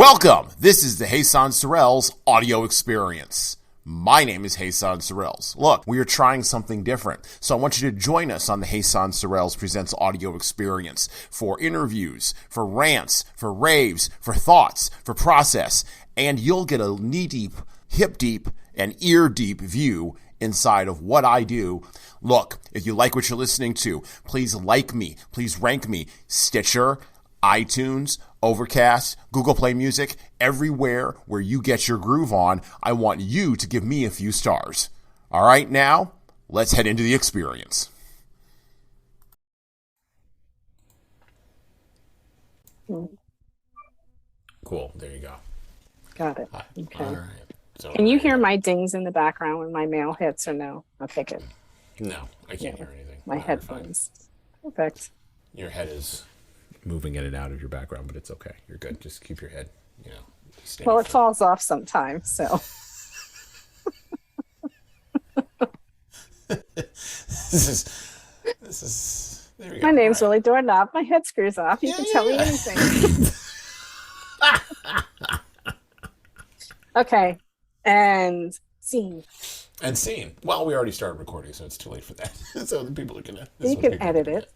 Welcome! This is the Jesan Sorrells audio experience. My name is Jesan Sorrells. Look, we are trying something different, so I want you to join us on the Jesan Sorrells Presents audio experience for interviews, for rants, for raves, for thoughts, for process, and you'll get a knee-deep, hip-deep, and ear-deep view inside of what I do. Look, if you like what you're listening to, please like me, please rank me, Stitcher, iTunes, Overcast, Google Play Music, everywhere where you get your groove on, I want you to give me a few stars. All right, now, let's head into the experience. Cool, there you go. Got it. Okay. All right. So, Can you hear my dings in the background when my mail hits or no? I'll pick it. No, I can't hear anything. My headphones. Perfect. Your head is moving in and out of your background, but it's okay. You're good. Just keep your head, steady. Well, it falls off sometimes, so. This is. There we go. My name's Willie Doorknob. My head screws off. You can tell me anything. Okay. And scene. And scene. Well, we already started recording, so it's too late for that. So the people are gonna. You can edit it.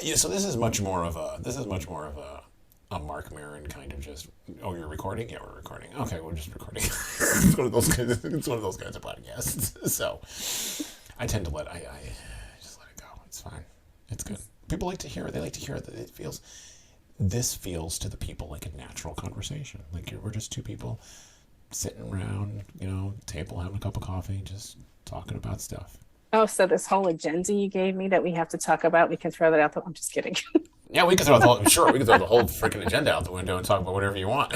Yeah. So this is much more of a Mark Maron kind of just. Oh, you're recording? Yeah, we're recording. Okay, we're just recording. It's one of those kinds of podcasts. So I tend to I just let it go. It's fine. It's good. People like to hear it. They like to hear it. This feels to the people like a natural conversation. Like we're just two people sitting around, table having a cup of coffee, just talking about stuff. Oh, so this whole agenda you gave me that we have to talk about, we can throw that out. I'm just kidding. Yeah, we can throw the whole freaking agenda out the window and talk about whatever you want.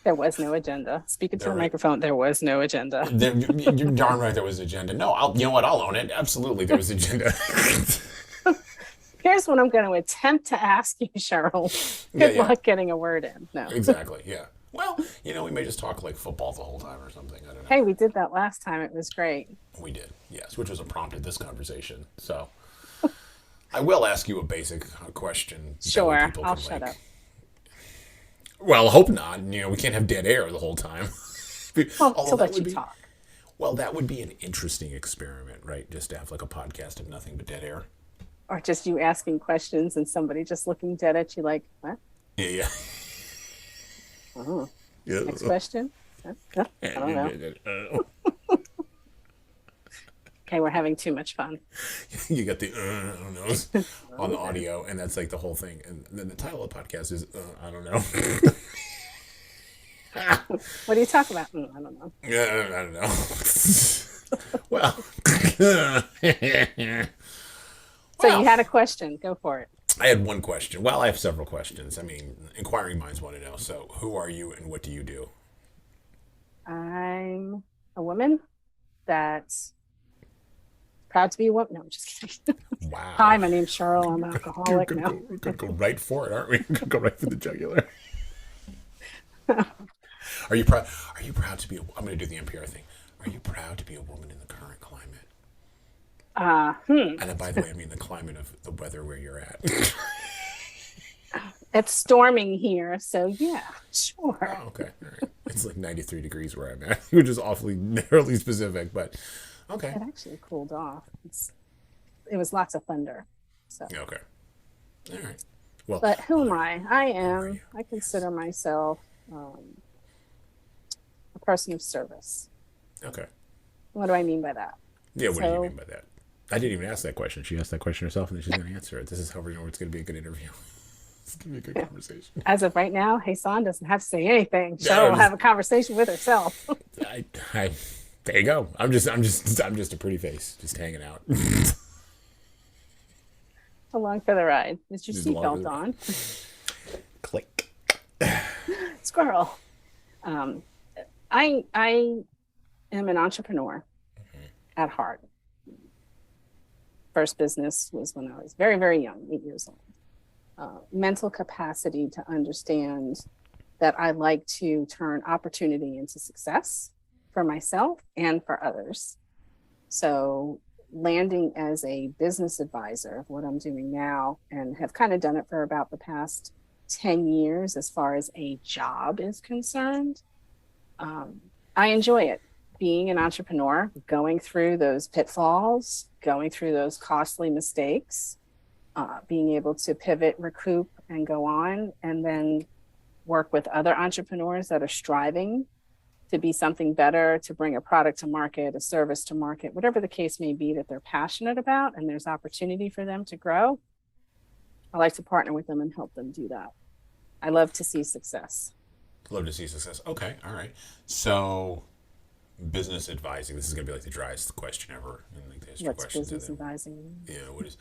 There was no agenda. Speaking to a microphone, there was no agenda. You're darn right there was an agenda. No, you know what? I'll own it. Absolutely, there was an agenda. Here's what I'm going to attempt to ask you, Cheryl. Good luck getting a word in. No. Exactly, yeah. Well, we may just talk like football the whole time or something. I don't know. Hey, we did that last time. It was great. We did, yes, which was what prompted this conversation. So I will ask you a basic question. Sure, I'll shut up. Well, I hope not. We can't have dead air the whole time. Well, to let you talk. Well, that would be an interesting experiment, right? Just to have like a podcast of nothing but dead air. Or just you asking questions and somebody just looking dead at you like, what? Yeah. Oh. Yeah. Next question? I don't know. Okay, we're having too much fun. You got the I don't know on the audio, and that's like the whole thing. And then the title of the podcast is I don't know. What do you talk about? I don't know. Yeah, I don't know. So you had a question. Go for it. I had one question. Well, I have several questions. I mean, inquiring minds want to know. So who are you and what do you do? I'm a woman that's proud to be a woman. No, I'm just kidding. Wow. Hi, my name's Cheryl. I'm an alcoholic now. We're going to go right for it, aren't we? We're going to go right for the jugular. Are you proud to be I'm going to do the NPR thing. Are you proud to be a woman in the current climate? And by the way, I mean the climate of the weather where you're at. It's storming here, so yeah, sure. Oh, okay, all right. It's like 93 degrees where I'm at, which is awfully narrowly specific, but okay. It actually cooled off. It was lots of thunder. So. Okay. All right. Well, but who am I? I consider myself a person of service. Okay. What do I mean by that? Yeah, what do you mean by that? I didn't even ask that question. She asked that question herself, and then she's going to answer it. This is how we know it's going to be a good interview. It's going to be a good conversation. As of right now, Jesan doesn't have to say anything. Cheryl will have a conversation with herself. There you go. I'm just a pretty face, just hanging out. Along for the ride. Is your seatbelt on? Click. Squirrel. I am an entrepreneur at heart. First business was when I was very, very young, 8 years old. Mental capacity to understand that I like to turn opportunity into success for myself and for others. So landing as a business advisor of what I'm doing now, and have kind of done it for about the past 10 years as far as a job is concerned. I enjoy it. Being an entrepreneur, going through those pitfalls, going through those costly mistakes, being able to pivot, recoup, and go on, and then work with other entrepreneurs that are striving to be something better, to bring a product to market, a service to market, whatever the case may be that they're passionate about, and there's opportunity for them to grow. I like to partner with them and help them do that. I love to see success. Love to see success. Okay, all right. So, business advising. This is going to be like the driest question ever. And like the What's business advising? Yeah, what is?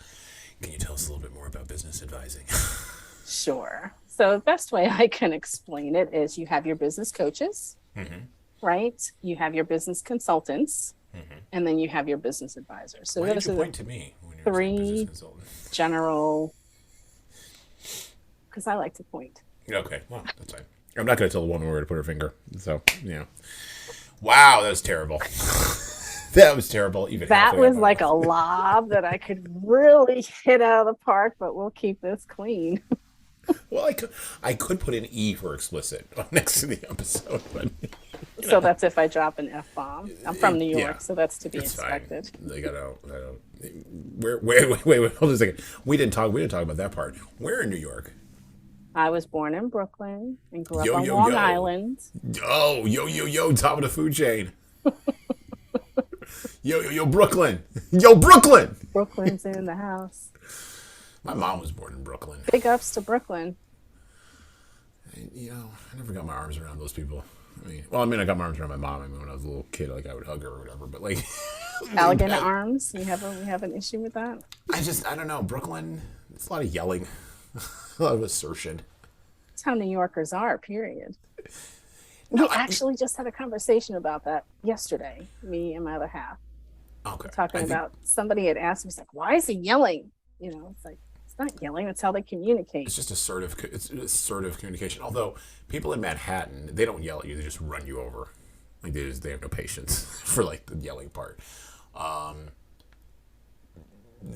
Can you tell us a little bit more about business advising? Sure. So the best way I can explain it is you have your business coaches, right? You have your business consultants, and then you have your business advisors. So why did you point to me when you were saying business consultant? General, because I like to point. Okay, well, that's fine. I'm not going to tell the woman where to put her finger. So, Wow, that was terrible. That was terrible. Even that was like a lob that I could really hit out of the park, but we'll keep this clean. Well, I could put an E for explicit next to the episode, but so that's if I drop an F-bomb. I'm from New York, so that's to be expected. Fine. I don't. Wait, hold on a second. We didn't talk about that part. Where in New York? I was born in Brooklyn and grew up on Long Island. Yo, top of the food chain. Yo, Brooklyn. Yo, Brooklyn. Brooklyn's in the house. My mom was born in Brooklyn. Big ups to Brooklyn. I never got my arms around those people. I got my arms around my mom. When I was a little kid, like I would hug her or whatever. But like, alligator arms. We have an issue with that. I don't know. Brooklyn. It's a lot of yelling, a lot of assertion. That's how New Yorkers are. Period. We actually just had a conversation about that yesterday. Me and my other half. Okay. Talking about somebody had asked me, it's like, why is he yelling? It's like, it's not yelling. That's how they communicate. It's just assertive communication. Although people in Manhattan, they don't yell at you. They just run you over. Like they have no patience for like the yelling part.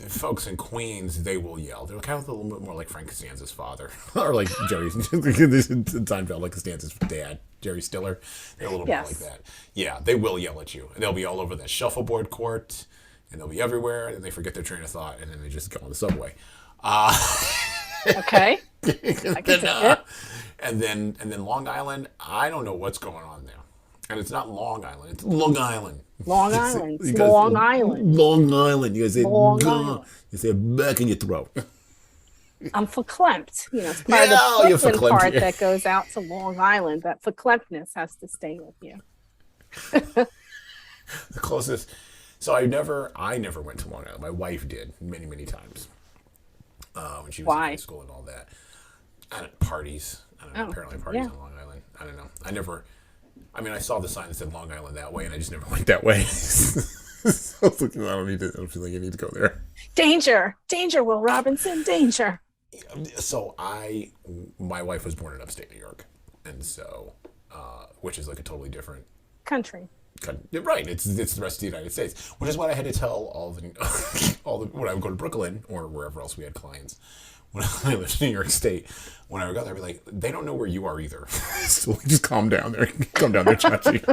Folks in Queens, they will yell. They're kind of a little bit more like Frank Costanza's father, or like Jerry Seinfeld, like Costanza's dad, Jerry Stiller. They're a little more like that. Yeah, they will yell at you, and they'll be all over the shuffleboard court, and they'll be everywhere, and they forget their train of thought, and then they just go on the subway. Okay. And then Long Island, I don't know what's going on there. And it's not Long Island, it's Long Island. Long Island. Long Island. Long Island. You guys say, Island. You say back in your throat. I'm verklempt. It's part of the Brooklyn part that goes out to Long Island. That verklemptness has to stay with you. The closest. So I never went to Long Island. My wife did many, many times. When she was in high school and all that. Parties. I don't know. Apparently parties on Long Island. I don't know. I saw the sign that said Long Island that way, and I just never went that way. So I was looking, I don't feel like I need to go there. Danger, Will Robinson, danger. So my wife was born in upstate New York, and so, which is like a totally different country. Right, it's the rest of the United States, which is what I had to tell all the when I would go to Brooklyn or wherever else we had clients. When I lived in New York State, when I would go there, I'd be like, they don't know where you are either. So just calm down there, Chachi.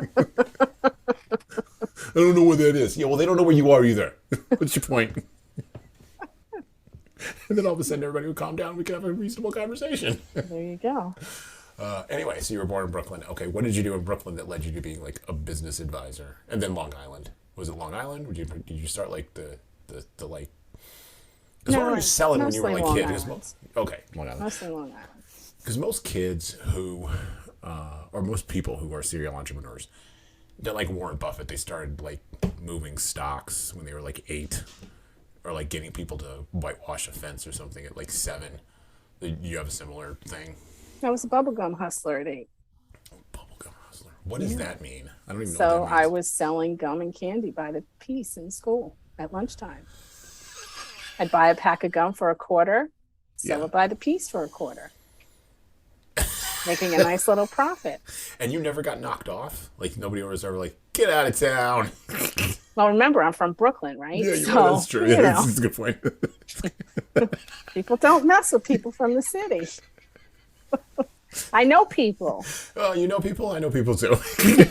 I don't know where that is. Yeah, well, they don't know where you are either. What's your point? And then all of a sudden, everybody would calm down. We could have a reasonable conversation. There you go. Anyway, so you were born in Brooklyn. Okay, what did you do in Brooklyn that led you to being like a business advisor? And then Long Island. Was it Long Island? Did you start like the like? Because what were you selling when you were like kids? Okay, Long Island. Mostly Long Island. Because most kids who, or most people who are serial entrepreneurs, they're like Warren Buffett. They started like moving stocks when they were like 8, or like getting people to whitewash a fence or something at like 7. You have a similar thing? I was a bubblegum hustler at 8. Bubblegum hustler. What does that mean? I don't even know So what that means. I was selling gum and candy by the piece in school at lunchtime. I'd buy a pack of gum for $0.25, sell it by the piece for $0.25. Making a nice little profit. And you never got knocked off? Like nobody was ever like, get out of town. Well, remember, I'm from Brooklyn, right? Yeah, that's true. Yeah, that's a good point. People don't mess with people from the city. I know people. Oh, you know people? I know people too.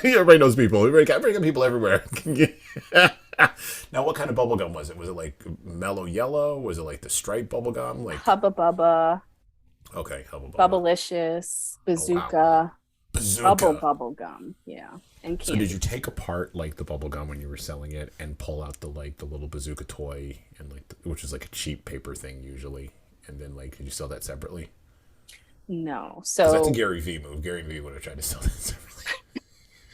Everybody knows people. Everybody got people everywhere. Now, what kind of bubble gum was it? Was it like mellow yellow? Was it like the striped bubble gum? Like, Hubba Bubba, okay, Hubba Bubba. Bubblicious, Oh, wow. Bazooka, Bazooka. bubble gum. Yeah. And So did candy. you take apart like the bubble gum when you were selling it and pull out the like the little bazooka toy and like which is like a cheap paper thing usually, and then like did you sell that separately? No. Because that's a So Gary V move. Gary V would have tried to sell that separately.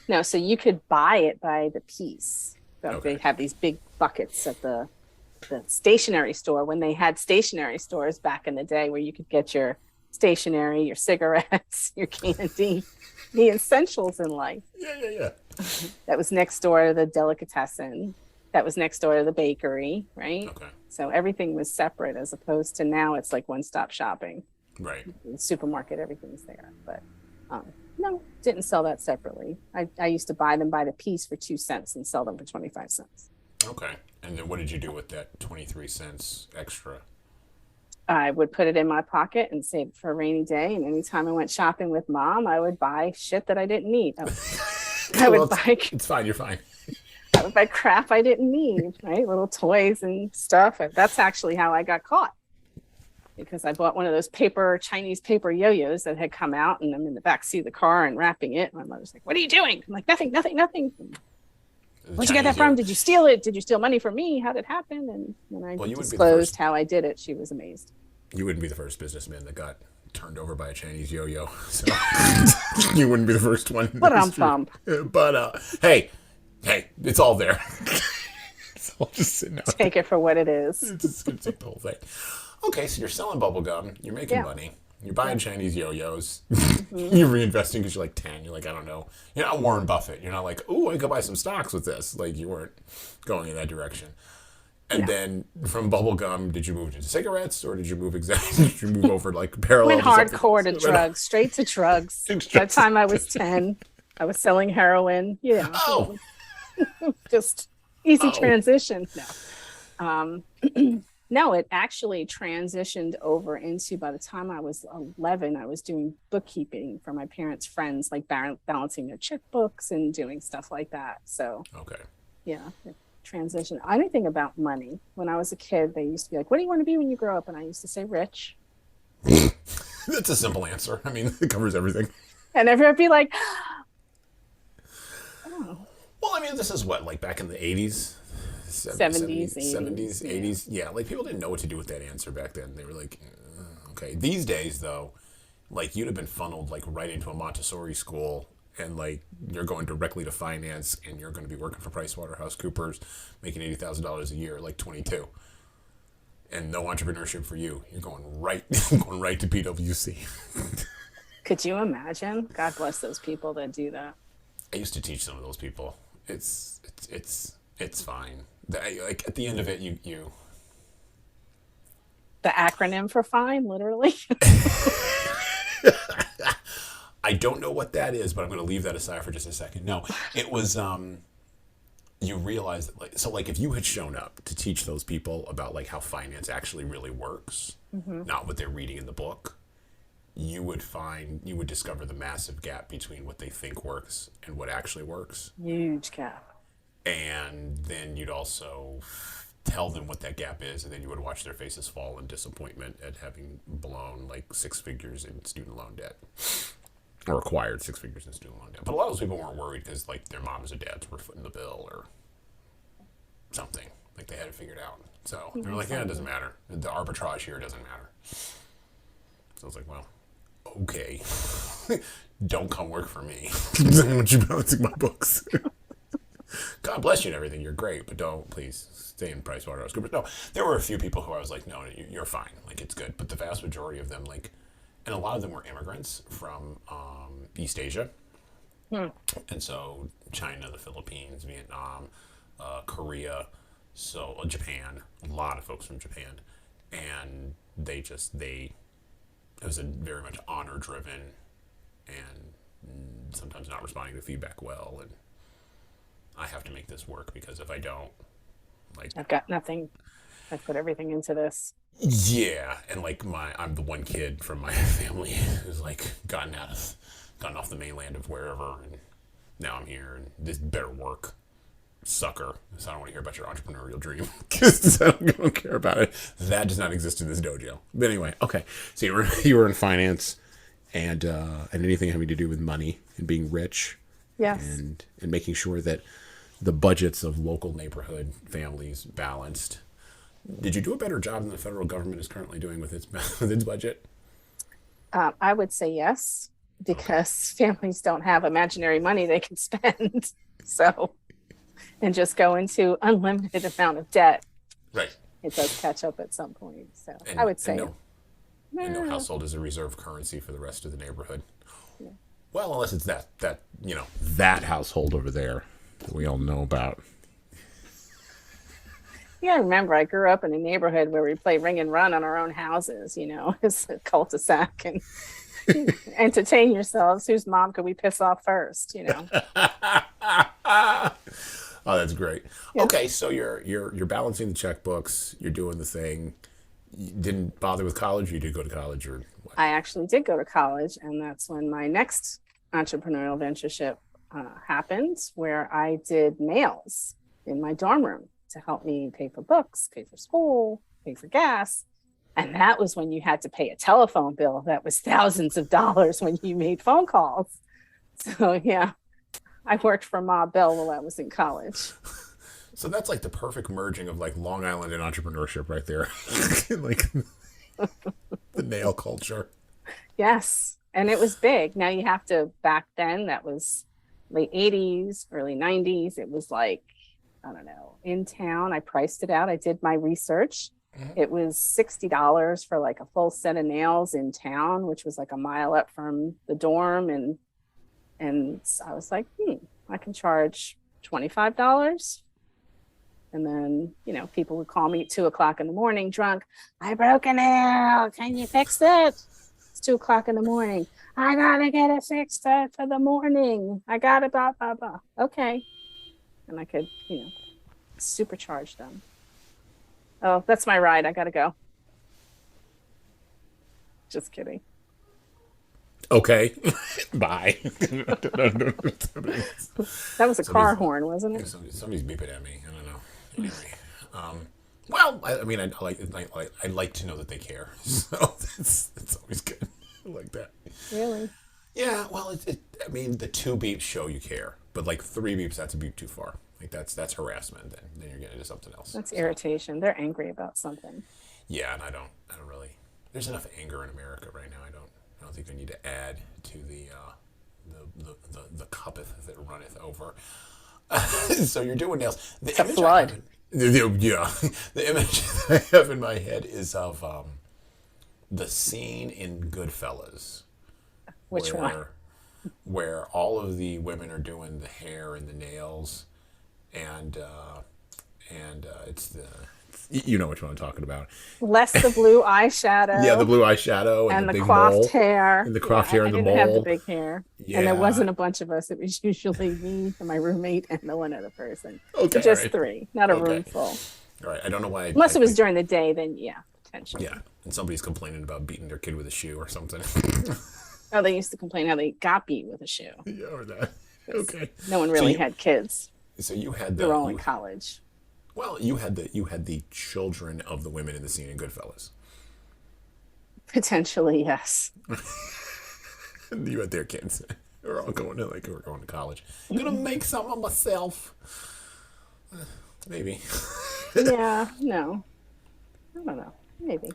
no, so you could buy it by the piece. So they Okay. have these big buckets at the stationery store when they had stationery stores back in the day where you could get your stationery, your cigarettes, your candy, the essentials in life. Yeah, yeah, yeah. That was next door to the delicatessen. That was next door to the bakery, right? Okay. So everything was separate as opposed to now it's like one-stop shopping. Right. The supermarket, everything's there. But no, didn't sell that separately. I used to buy them by the piece for 2 cents and sell them for 25 cents. Okay. And then what did you do with that 23 cents extra? I would put it in my pocket and save it for a rainy day. And anytime I went shopping with mom, I would buy shit that I didn't need. I Well, would buy it's fine. You're fine. I would buy crap I didn't need, right? Little toys and stuff. And that's actually how I got caught because I bought one of those Chinese paper yo-yos that had come out, and I'm in the back seat of the car and wrapping it. My mother's like, "What are you doing?" I'm like, "Nothing, nothing, nothing." Where'd you get that Chinese from? yo. Did you steal it? Did you steal money from me? How did it happen? And when I Well, you wouldn't be the disclosed first. how I did it, she was amazed. You wouldn't be the first businessman that got turned over by a Chinese yo-yo. So you wouldn't be the first one. In But I'm history. bummed. But hey, it's all there. It's all just sitting out there. Take it for what it is. It's just gonna take the whole thing. Okay, so you're selling bubble gum. You're making Yeah. money. You're buying Yeah. Chinese yo-yos. Mm-hmm. You're reinvesting because you're like 10. You're like, I don't know. You're not Warren Buffett. You're not like, ooh, I could buy some stocks with this. Like, you weren't going in that direction. And No. then from bubble gum, did you move into cigarettes or did you move exactly? Did you move over like parallel? Went to something hardcore to else? drugs, straight to drugs. By the time I was 10, I was selling heroin. Yeah. Oh, Just easy Oh. transition. No. No, it actually transitioned over into by the time I was 11, I was doing bookkeeping for my parents' friends, like balancing their checkbooks and doing stuff like that. So, okay. yeah, it transitioned. Anything about money. When I was a kid, they used to be like, "What do you want to be when you grow up?" And I used to say rich. That's a simple answer. I mean, it covers everything. And everyone would be like, "Oh, Well, I mean, this is what, like back in the 80s? 70s, 70s, 80s. 80s. Yeah, like people didn't know what to do with that answer back then. They were like, okay. These days, though, like you'd have been funneled like right into a Montessori school and like you're going directly to finance and you're going to be working for PricewaterhouseCoopers making $80,000 a year at like 22. And no entrepreneurship for you. You're going right, going right to PwC. Could you imagine?" God bless those people that do that. I used to teach some of those people. It's fine. Like at the end of it, you The acronym for fine, literally. I don't know what that is, but I'm going to leave that aside for just a second. No, it was you realize that like if you had shown up to teach those people about like how finance actually really works, not what they're reading in the book, you would discover the massive gap between what they think works and what actually works. Huge gap. And then you'd also tell them what that gap is, and then you would watch their faces fall in disappointment at having blown like 6 figures in student loan debt. Or acquired 6 figures in student loan debt. But a lot of those people weren't worried because like their moms or dads were footing the bill or something. Like they had it figured out. So they were like, yeah, it doesn't matter. The arbitrage here doesn't matter. So I was like, well, okay. Don't come work for me. I don't want you balancing my books. God bless you and everything. You're great, but don't please stay in PricewaterhouseCoopers. No, there were a few people who I was like, no, you're fine. Like it's good. But the vast majority of them, like, and a lot of them were immigrants from East Asia, and so China, the Philippines, Vietnam, Korea, so Japan. A lot of folks from Japan, and it was a very much honor driven, and sometimes not responding to feedback well, and I have to make this work because if I don't, like, I've got nothing. I put everything into this. Yeah, and like I'm the one kid from my family who's like gotten off the mainland of wherever, and now I'm here, and this better work, sucker. So I don't want to hear about your entrepreneurial dream because I don't care about it. That does not exist in this dojo. But anyway, okay. So you were in finance, and anything having to do with money and being rich, Yes. and making sure that the budgets of local neighborhood families balanced. Did you do a better job than the federal government is currently doing with its budget? I would say yes, because families don't have imaginary money they can spend. So, and just go into unlimited amount of debt. Right. It does catch up at some point. So And, I would say and no household is a reserve currency for the rest of the neighborhood. Yeah. Well, unless it's that household over there that we all know about. Yeah, I remember I grew up in a neighborhood where we play ring and run on our own houses, it's a cul-de-sac, and entertain yourselves. Whose mom could we piss off first, Oh, that's great. Yeah. Okay, so you're balancing the checkbooks, you're doing the thing. You didn't bother with college, or you did go to college, or what? I actually did go to college, and that's when my next entrepreneurial ventureship happened, where I did nails in my dorm room to help me pay for books, pay for school, pay for gas. And that was when you had to pay a telephone bill that was thousands of dollars when you made phone calls. So yeah, I worked for Ma Bell while I was in college. So that's like the perfect merging of like Long Island and entrepreneurship right there. Like the nail culture. Yes. And it was big. Now you have to, back then, that was late 80s, early 90s. It was like, I don't know, in town. I priced it out. I did my research. Mm-hmm. It was $60 for like a full set of nails in town, which was like a mile up from the dorm. And I was like, I can charge $25. And then, people would call me at 2:00 in the morning, drunk. I broke a nail. Can you fix it? It's 2:00 in the morning. I gotta get it fixed for the morning. I got it, blah, blah, blah. Okay. And I could, supercharge them. Oh, that's my ride. I gotta go. Just kidding. Okay. Bye. That was a car horn, wasn't it? Somebody's beeping at me. I don't know. Anyway, well, I mean, I like to know that they care. So it's always good. I like that. Really? Yeah. Well, I mean, the 2 beeps show you care, but like 3 beeps, that's a beep too far. Like that's harassment. Then you're getting into something else. That's irritation. They're angry about something. Yeah, and I don't really. There's enough anger in America right now. I don't think I need to add to the cuppeth that runneth over. So you're doing nails. The flood. The image that I have in my head is of the scene in Goodfellas. Which one? Where all of the women are doing the hair and the nails, and it's the. You know which one I'm talking about. Less the blue eyeshadow. Yeah, the blue eyeshadow and the big coiffed mole. hair. And the coiffed hair and the mole. I didn't have the big hair. Yeah. And there wasn't a bunch of us. It was usually me and my roommate and the one other person. Okay. Just right. 3, not a room full. All right. I don't know why. Unless it was during the day, then yeah, potentially. Yeah. And somebody's complaining about beating their kid with a shoe or something. Oh, they used to complain how they got beat with a shoe. Yeah, or that. Okay. No one really had kids. So you had they were all in college. Well, you had the children of the women in the scene in Goodfellas. Potentially, yes. You had their kids. We're all going to college. I'm gonna make some of myself. Maybe. Yeah. No. I don't know. Maybe.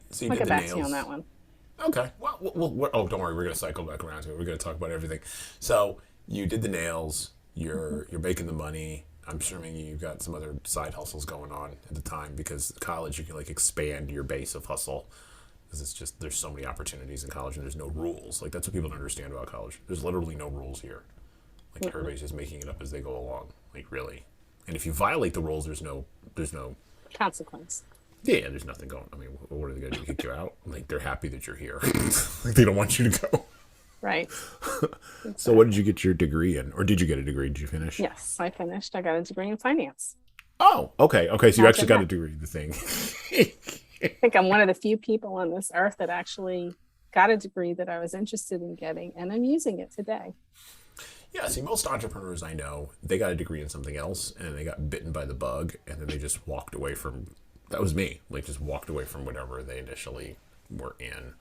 So you I'll did get the back nails. to you on that one. Okay. Well, don't worry. We're gonna cycle back around to it. We're gonna talk about everything. So you did the nails. You're making the money. I'm assuming you've got some other side hustles going on at the time, because college you can like expand your base of hustle, because it's just there's so many opportunities in college and there's no rules. Like that's what people don't understand about college. There's literally no rules here. Like everybody's just making it up as they go along. Like really. And if you violate the rules, there's no consequence. Yeah, there's nothing going. I mean, what are they gonna do? Kick you out? Like they're happy that you're here. Like they don't want you to go. Right. So what did you get your degree in? Or did you get a degree? Did you finish? Yes, I finished. I got a degree in finance. Oh, okay. Okay. So you actually Imagine got to that. do the thing. I think I'm one of the few people on this earth that actually got a degree that I was interested in getting, and I'm using it today. Yeah, see, most entrepreneurs I know, they got a degree in something else and they got bitten by the bug and then they just walked away from, that was me, like just walked away from whatever they initially were in.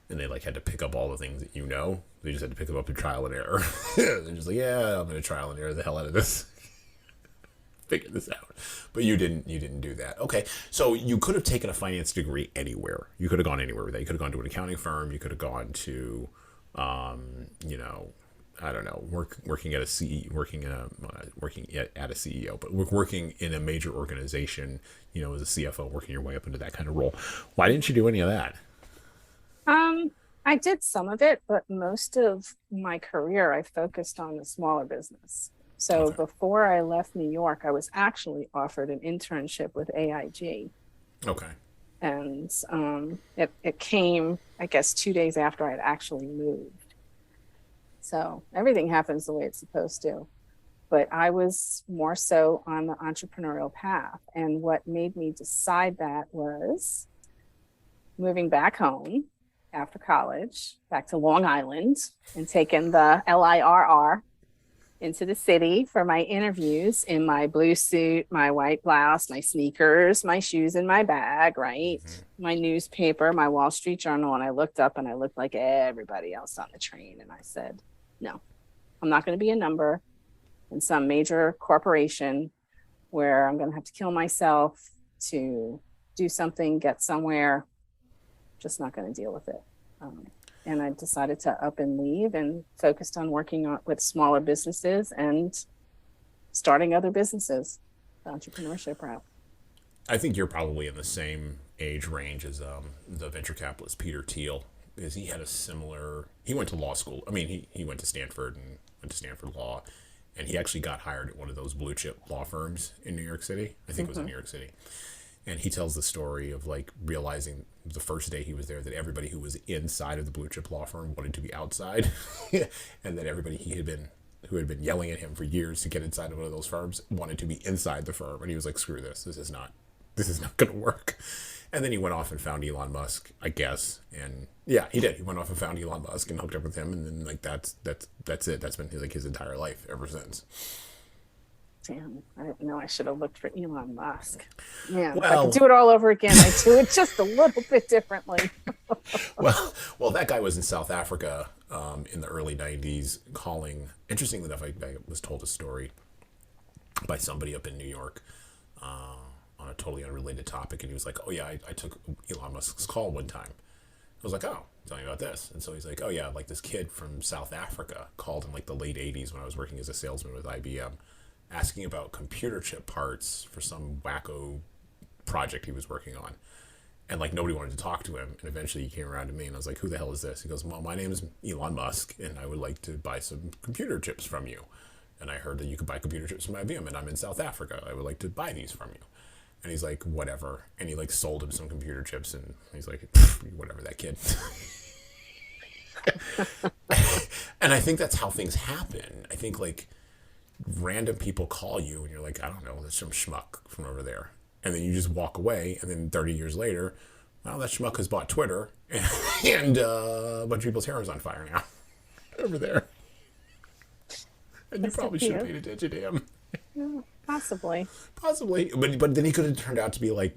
And they like had to pick up all the things that you know. They just had to pick them up through trial and error. They're just like, yeah, I'm going to trial and error the hell out of this. Figure this out. But you didn't do that. Okay. So you could have taken a finance degree anywhere. You could have gone anywhere with that. You could have gone to an accounting firm. You could have gone to, you know, I don't know, working at a CE, working in a working at a CEO, but working in a major organization, you know, as a CFO, working your way up into that kind of role. Why didn't you do any of that? Um, I did some of it, but most of my career I focused on the smaller business. So Okay. before I left New York, I was actually offered an internship with AIG. Okay. And it came, I guess, 2 days after I'd actually moved. So everything happens the way it's supposed to. But I was more so on the entrepreneurial path. And what made me decide that was moving back home after college, back to Long Island, and taking the LIRR into the city for my interviews in my blue suit, my white blouse, my sneakers, my shoes in my bag, right? My newspaper, my Wall Street Journal. And I looked up and I looked like everybody else on the train. And I said, no, I'm not going to be a number in some major corporation where I'm going to have to kill myself to do something, get somewhere. Just not going to deal with it. Um, and I decided to up and leave and focused on working with smaller businesses and starting other businesses, the entrepreneurship route. I think you're probably in the same age range as the venture capitalist Peter Thiel, because he had a similar. He went to law school. I mean, he went to Stanford and went to Stanford Law, and he actually got hired at one of those blue chip law firms in New York City. I think it was in Mm-hmm. New York City. And he tells the story of like realizing the first day he was there that everybody who was inside of the blue chip law firm wanted to be outside, and that everybody who had been yelling at him for years to get inside of one of those firms wanted to be inside the firm. And he was like, "Screw this! This is not going to work." And then he went off and found Elon Musk, I guess. And yeah, he did. He went off and found Elon Musk and hooked up with him. And then like that's it. That's been like his entire life ever since. Damn, I didn't know I should have looked for Elon Musk. Man, if I could Well, do it all over again, I'd do it just a little bit differently. well, that guy was in South Africa in the early '90s, calling. Interestingly enough, I was told a story by somebody up in New York on a totally unrelated topic, and he was like, "Oh yeah, I took Elon Musk's call one time." I was like, "Oh, tell me about this." And so he's like, "Oh yeah, like this kid from South Africa called in like the late '80s when I was working as a salesman with IBM, asking about computer chip parts for some wacko project he was working on." And like nobody wanted to talk to him, and eventually he came around to me, and I was like, "Who the hell is this?" He goes, "Well, my name is Elon Musk, and I would like to buy some computer chips from you. And I heard that you could buy computer chips from IBM, and I'm in South Africa. I would like to buy these from you." And he's like, "Whatever." And he like sold him some computer chips, and he's like, "Whatever, that kid." And I think that's how things happen. I think like random people call you, and you're like, "I don't know, there's some schmuck from over there," and then you just walk away, and then 30 years later, well, that schmuck has bought Twitter, and a bunch of people's hair is on fire now over there. And you Yes, probably should have paid attention to him. yeah, possibly. Possibly. But then he could have turned out to be like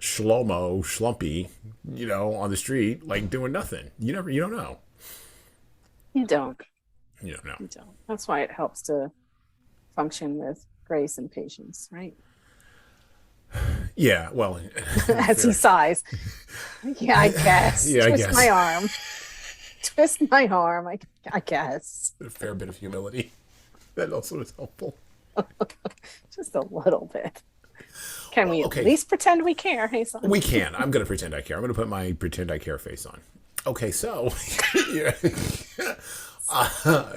Shlomo, Schlumpy, you know, on the street, like doing nothing. You don't know. You don't. You don't know. You don't. That's why it helps to function with grace and patience, right? Yeah, well, As he fair. sighs. Yeah, I guess. Yeah, I Twist guess. my arm. Twist my arm. I guess. A fair bit of humility. That also is helpful. Just a little bit. Can Well, we at okay, least pretend we care? Hey, son. we can. I'm going to pretend I care. I'm going to put my pretend I care face on. Okay, so, yeah.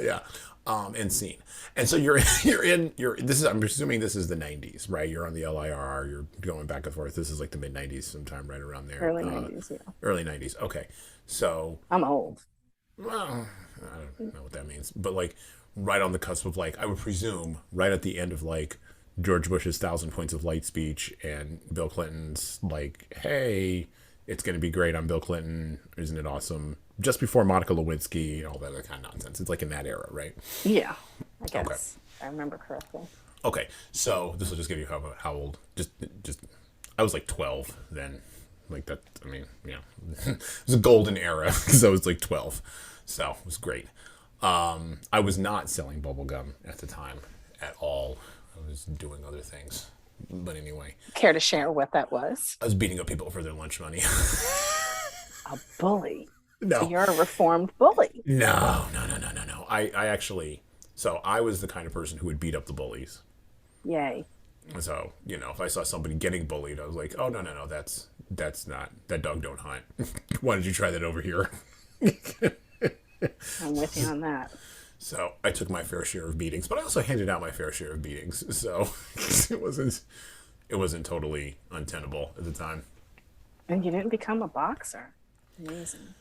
Yeah. And scene. And so this is, I'm assuming this is the 90s, right? You're on the LIRR, you're going back and forth. This is like the mid 90s, sometime right around there. Early 90s, yeah. Early 90s. Okay. So, I'm old. well, I don't know what that means, but like right on the cusp of like, I would presume right at the end of like George Bush's 1,000 Points of Light speech and Bill Clinton's like, hey, it's going to be great. I'm Bill Clinton. Isn't it awesome? Just before Monica Lewinsky and all that other kind of nonsense. It's like in that era, right? Yeah, I guess. Okay. I remember correctly. Okay, so this will just give you how old. Just I was like 12 then. Like that, I mean, yeah. It was a golden era because I was like 12. So it was great. I was not selling bubblegum at the time at all. I was doing other things. But anyway. Care to share what that was? I was beating up people for their lunch money. A bully? No. So you're a reformed bully? No. I actually, so I was the kind of person who would beat up the bullies. Yay. So, if I saw somebody getting bullied, I was like, oh, no, that's not, that dog don't hunt. Why don't you try that over here? I'm with you on that. So I took my fair share of beatings, but I also handed out my fair share of beatings. So it wasn't totally untenable at the time. And you didn't become a boxer. Amazing.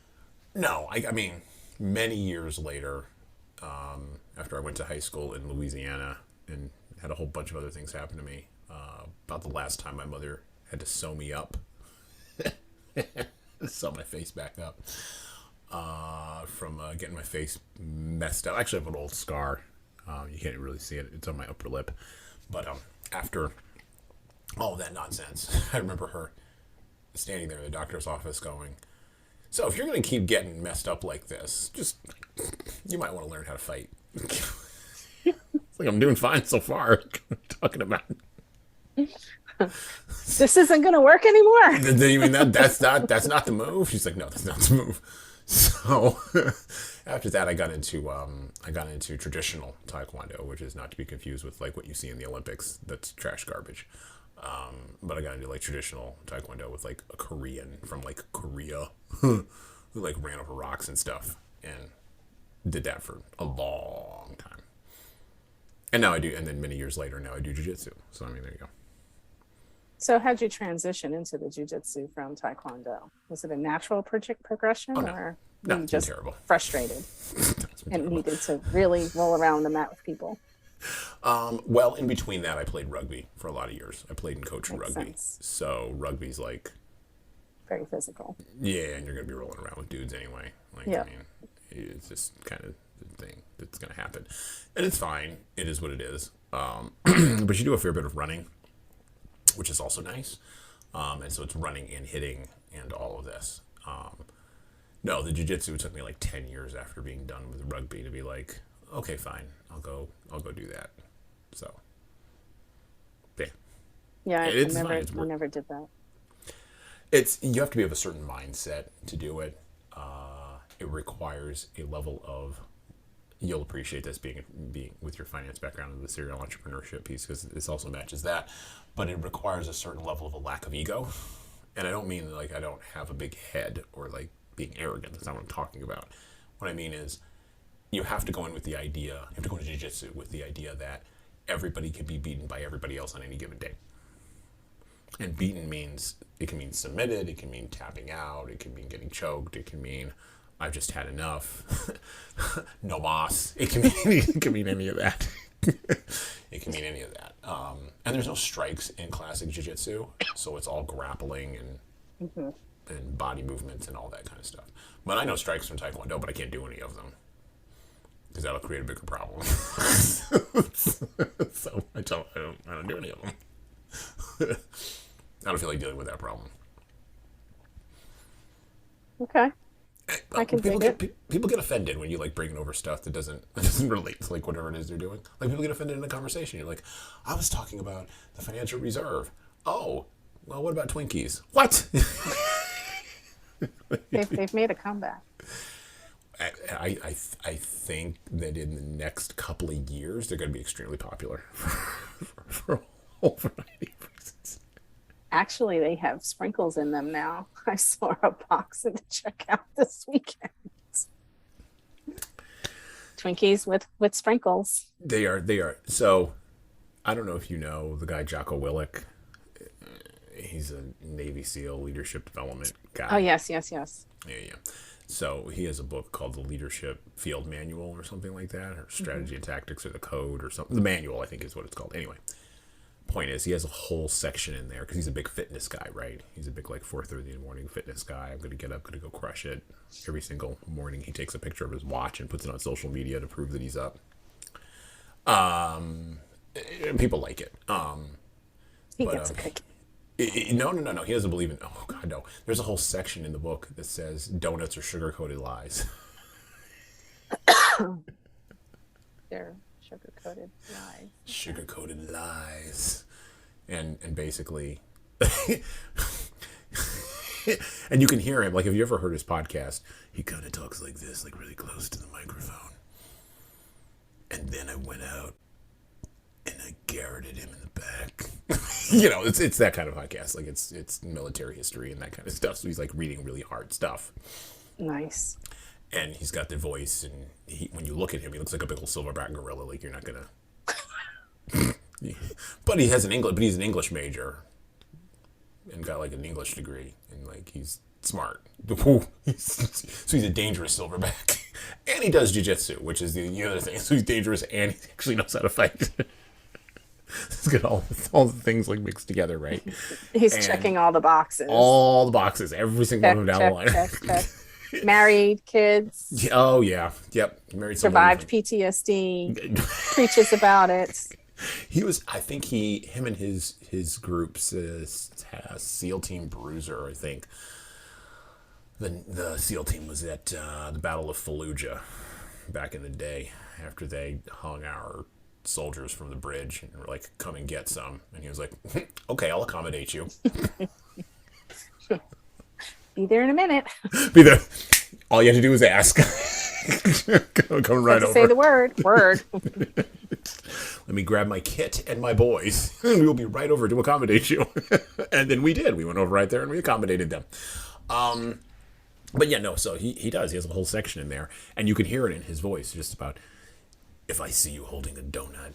No, I mean, many years later, after I went to high school in Louisiana and had a whole bunch of other things happen to me, about the last time my mother had to sew me up, sew my face back up, from getting my face messed up. Actually, I have an old scar. You can't really see it. It's on my upper lip. But after all that nonsense, I remember her standing there in the doctor's office going, so if you're going to keep getting messed up like this, you might want to learn how to fight. It's like I'm doing fine so far. What are you talking about? This isn't going to work anymore. You mean that's not the move? She's like, no, that's not the move. So after that, I got into traditional Taekwondo, which is not to be confused with like what you see in the Olympics. That's trash garbage. But I got into like traditional Taekwondo with like a Korean from like Korea who like ran over rocks and stuff, and did that for a long time. And now I do, and then many years later, now I do jiu-jitsu. So I mean, there you go. So how'd you transition into the jiu-jitsu from Taekwondo? Was it a natural progression, or were you just terrible. Frustrated and needed to really roll around the mat with people? Well, in between that, I played rugby for a lot of years. I played and coached rugby. Sense. So rugby's like very physical. Yeah, and you're going to be rolling around with dudes anyway. Like, yeah. I mean, it's just kind of the thing that's going to happen. And it's fine. It is what it is. But you do a fair bit of running, which is also nice. And so it's running and hitting and all of this. No, the jiu-jitsu took me like 10 years after being done with rugby to be like, okay, fine, I'll go do that. So, yeah. Yeah, I never did that. You have to be of a certain mindset to do it. It requires a level of, you'll appreciate this being with your finance background and the serial entrepreneurship piece, because this also matches that, but it requires a certain level of a lack of ego. And I don't mean like I don't have a big head or like being arrogant. That's not what I'm talking about. What I mean is you have to go in with the idea, you have to go into jiu-jitsu with the idea that everybody can be beaten by everybody else on any given day. And beaten means, it can mean submitted, it can mean tapping out, it can mean getting choked, it can mean I've just had enough, no mas. It can mean any of that. It can mean any of that. And there's no strikes in classic jiu-jitsu, so it's all grappling and body movements and all that kind of stuff. But I know strikes from Taekwondo, but I can't do any of them because that'll create a bigger problem. So I don't do any of them. I don't feel like dealing with that problem. Okay. I can people get offended when you like bringing over stuff that doesn't relate to like whatever it is they're doing. Like people get offended in a conversation. You're like, I was talking about the financial reserve. Oh, well, what about Twinkies? What? They've made a comeback. I think that in the next couple of years they're going to be extremely popular for a whole variety of reasons. Actually, they have sprinkles in them now. I saw a box in the checkout this weekend. Twinkies with sprinkles. They are. So, I don't know if you know the guy Jocko Willink. He's a Navy SEAL leadership development guy. Oh, yes. Yeah. So he has a book called the Leadership Field Manual or something like that, or Strategy and Tactics or the Code or something. The manual, I think, is what it's called. Anyway. point is, he has a whole section in there because he's a big fitness guy, right? He's a big, like, 4:30 in the morning fitness guy. I'm going to get up, going to go crush it. Every single morning he takes a picture of his watch and puts it on social media to prove that he's up. And people like it. He gets a cookie. No. He doesn't believe in... Oh, God, no. There's a whole section in the book that says donuts are sugar-coated lies. They're sugar-coated lies. Sugar-coated lies. And basically... and you can hear him. Like, have you ever heard his podcast? He kind of talks like this, like really close to the microphone. And then I went out and I garroted him in the back. It's that kind of podcast. Like, it's military history and that kind of stuff. So he's like reading really hard stuff. Nice. And he's got the voice, and when you look at him, he looks like a big old silverback gorilla. Like, you're not gonna. But he's an English major, and got like an English degree, and like he's smart. So he's a dangerous silverback, and he does jiu-jitsu, which is the other thing. So he's dangerous, and he actually knows how to fight. He's got all the things like mixed together, right? He's checking all the boxes. All the boxes, every single one of them down the line. Check. Married, kids. Oh yeah, yep. Married. Survived PTSD. Preaches about it. I think him and his groups, SEAL Team Bruiser, I think. The SEAL team was at the Battle of Fallujah back in the day, after they hung our soldiers from the bridge and were like, come and get some. And he was like, okay, I'll accommodate you. Be there in a minute. Be there. All you have to do is ask. Come right over. Say the word. Let me grab my kit and my boys. We will be right over to accommodate you. And then we did. We went over right there and we accommodated them. But yeah, no, so he does. He has a whole section in there. And you can hear it in his voice just about, if I see you holding a donut,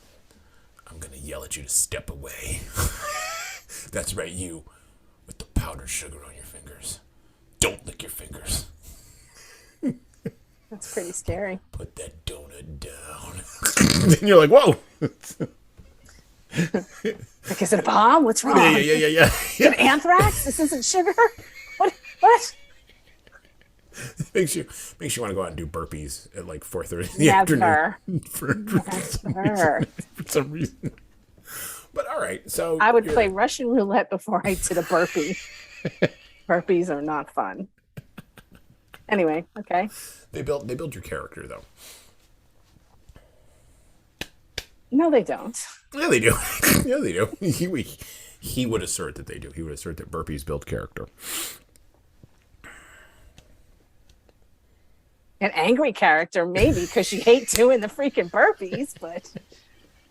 I'm going to yell at you to step away. That's right, you with the powdered sugar on your fingers. Don't lick your fingers. That's pretty scary. Put that donut down. Then you're like, whoa. Like, is it a bomb? What's wrong? Yeah. Is it anthrax? This isn't sugar? What? Makes you want to go out and do burpees at like 4:30 in the afternoon. Never. For some reason. But all right, so I would play Russian roulette before I did a burpee. Burpees are not fun. Anyway, okay. They build your character though. No, they don't. Yeah, they do. Yeah, they do. He would assert that they do. He would assert that burpees build character. An angry character, maybe, because you hate doing the freaking burpees, but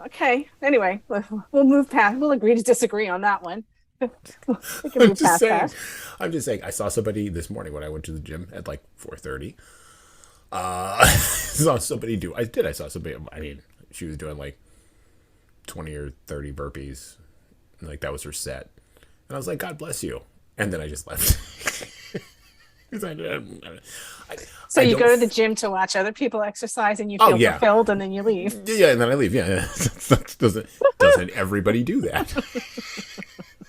okay. Anyway, we'll move past. We'll agree to disagree on that one. We can move past that. I'm just saying, I saw somebody this morning when I went to the gym at like 4:30. I saw somebody, I mean, she was doing like 20 or 30 burpees. And like, that was her set. And I was like, God bless you. And then I just left. So you go to the gym to watch other people exercise and you feel fulfilled and then you leave. Yeah, and then I leave. Yeah. Doesn't everybody do that?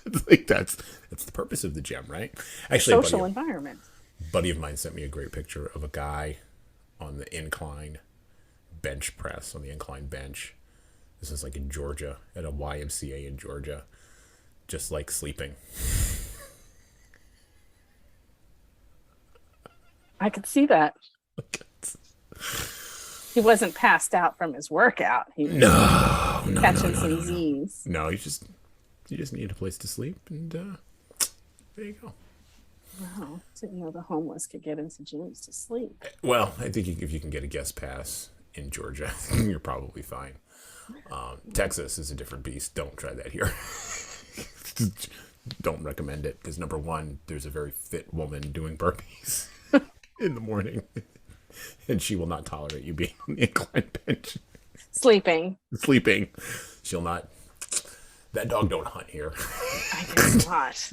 It's like that's the purpose of the gym, right? Actually, social environment. Buddy of mine sent me a great picture of a guy on the incline bench press, on the incline bench. This is like in Georgia, at a YMCA in Georgia, just like sleeping. I could see that. He wasn't passed out from his workout. He was catching some Z's. No, you just needed a place to sleep, and there you go. Wow, didn't know the homeless could get into gyms to sleep. Well, I think if you can get a guest pass in Georgia, you're probably fine. Texas is a different beast. Don't try that here. Don't recommend it, because number one, there's a very fit woman doing burpees in the morning, and she will not tolerate you being on the incline bench. Sleeping. She'll not. That dog don't hunt here. I guess not.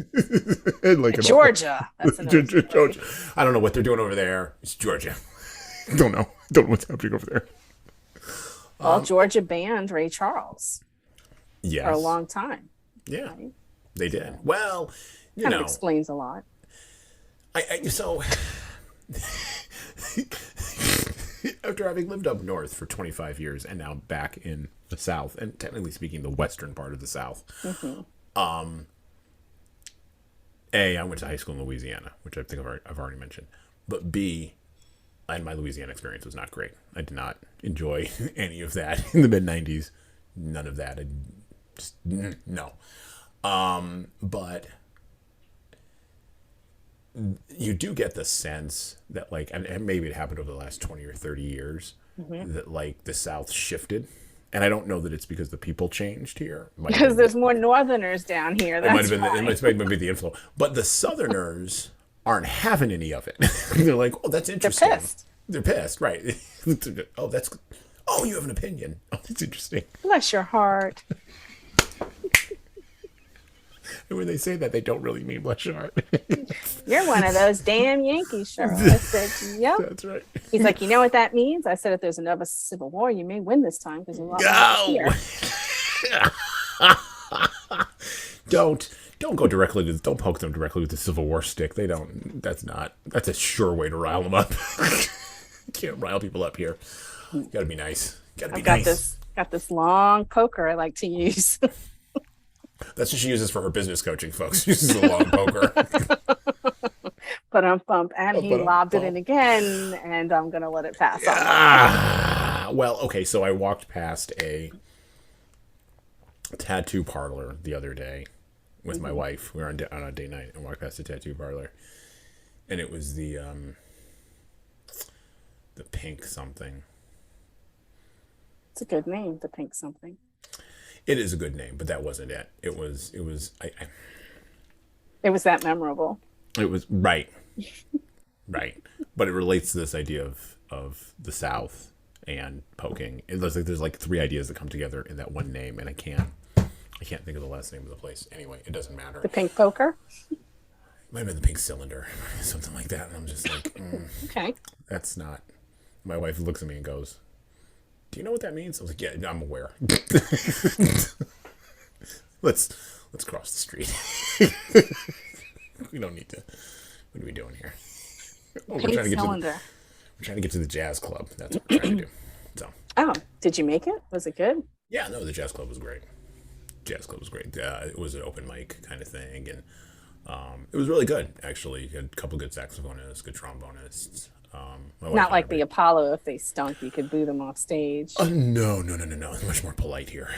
Like Georgia. That's Georgia. I don't know what they're doing over there. It's Georgia. Don't know what's happening over there. Well, Georgia banned Ray Charles for a long time. Yeah, right? they did. So, Well, you kind of know, explains a lot. so after having lived up north for 25 years and now back in the South, and technically speaking, the western part of the South, Mm-hmm. A, I went to high school in Louisiana, which I think I've already mentioned. But B, and my Louisiana experience was not great. I did not enjoy any of that in the mid 90s. None of that. Just, no. But you do get the sense that, like, and maybe it happened over the last 20 or 30 years, Mm-hmm. that, like, the South shifted. And I don't know that it's because the people changed here. Because there's more Northerners down here. It might have That's been why. it might be the inflow, but the Southerners aren't having any of it. They're like, oh, that's interesting. They're pissed. They're pissed, right? Oh, that's. Oh, you have an opinion. Oh, that's interesting. Bless your heart. And when they say that, they don't really mean bless your heart. You're one of those damn Yankees, Cheryl. I said, yep. That's right. He's like, you know what that means? I said, if there's another civil war, you may win this time because a lot more here. Don't go directly to. Don't poke them directly with the Civil War stick. They don't. That's a sure way to rile them up. You can't rile people up here. You gotta be nice. Gotta be nice. Got this long poker I like to use. That's what she uses for her business coaching, folks. She uses a long poker. But and he lobbed it in again, and I'm gonna let it pass. Well, okay. So I walked past a tattoo parlor the other day with my wife. We were on a date night and walked past a tattoo parlor, and it was the pink something. It's a good name, the pink something. It is a good name, but that wasn't it. It was It was that memorable. It was right. But it relates to this idea of the South and poking. It looks like there's like three ideas that come together in that one name, and I can't think of the last name of the place. Anyway, it doesn't matter. The pink poker? It might have been the pink cylinder, something like that. And I'm just like, okay. That's not. My wife looks at me and goes, "Do you know what that means?" I was like, "Yeah, I'm aware." Let's cross the street. We don't need to. What are we doing here? Oh, we're trying to get to the jazz club. That's what we're trying to do. So. Oh, did you make it? Was it good? Yeah, no, the jazz club was great. It was an open mic kind of thing, and it was really good, actually. You had a couple good saxophonists, good trombonists. Not like the Apollo. If they stunk, you could boo them off stage. No. It's much more polite here.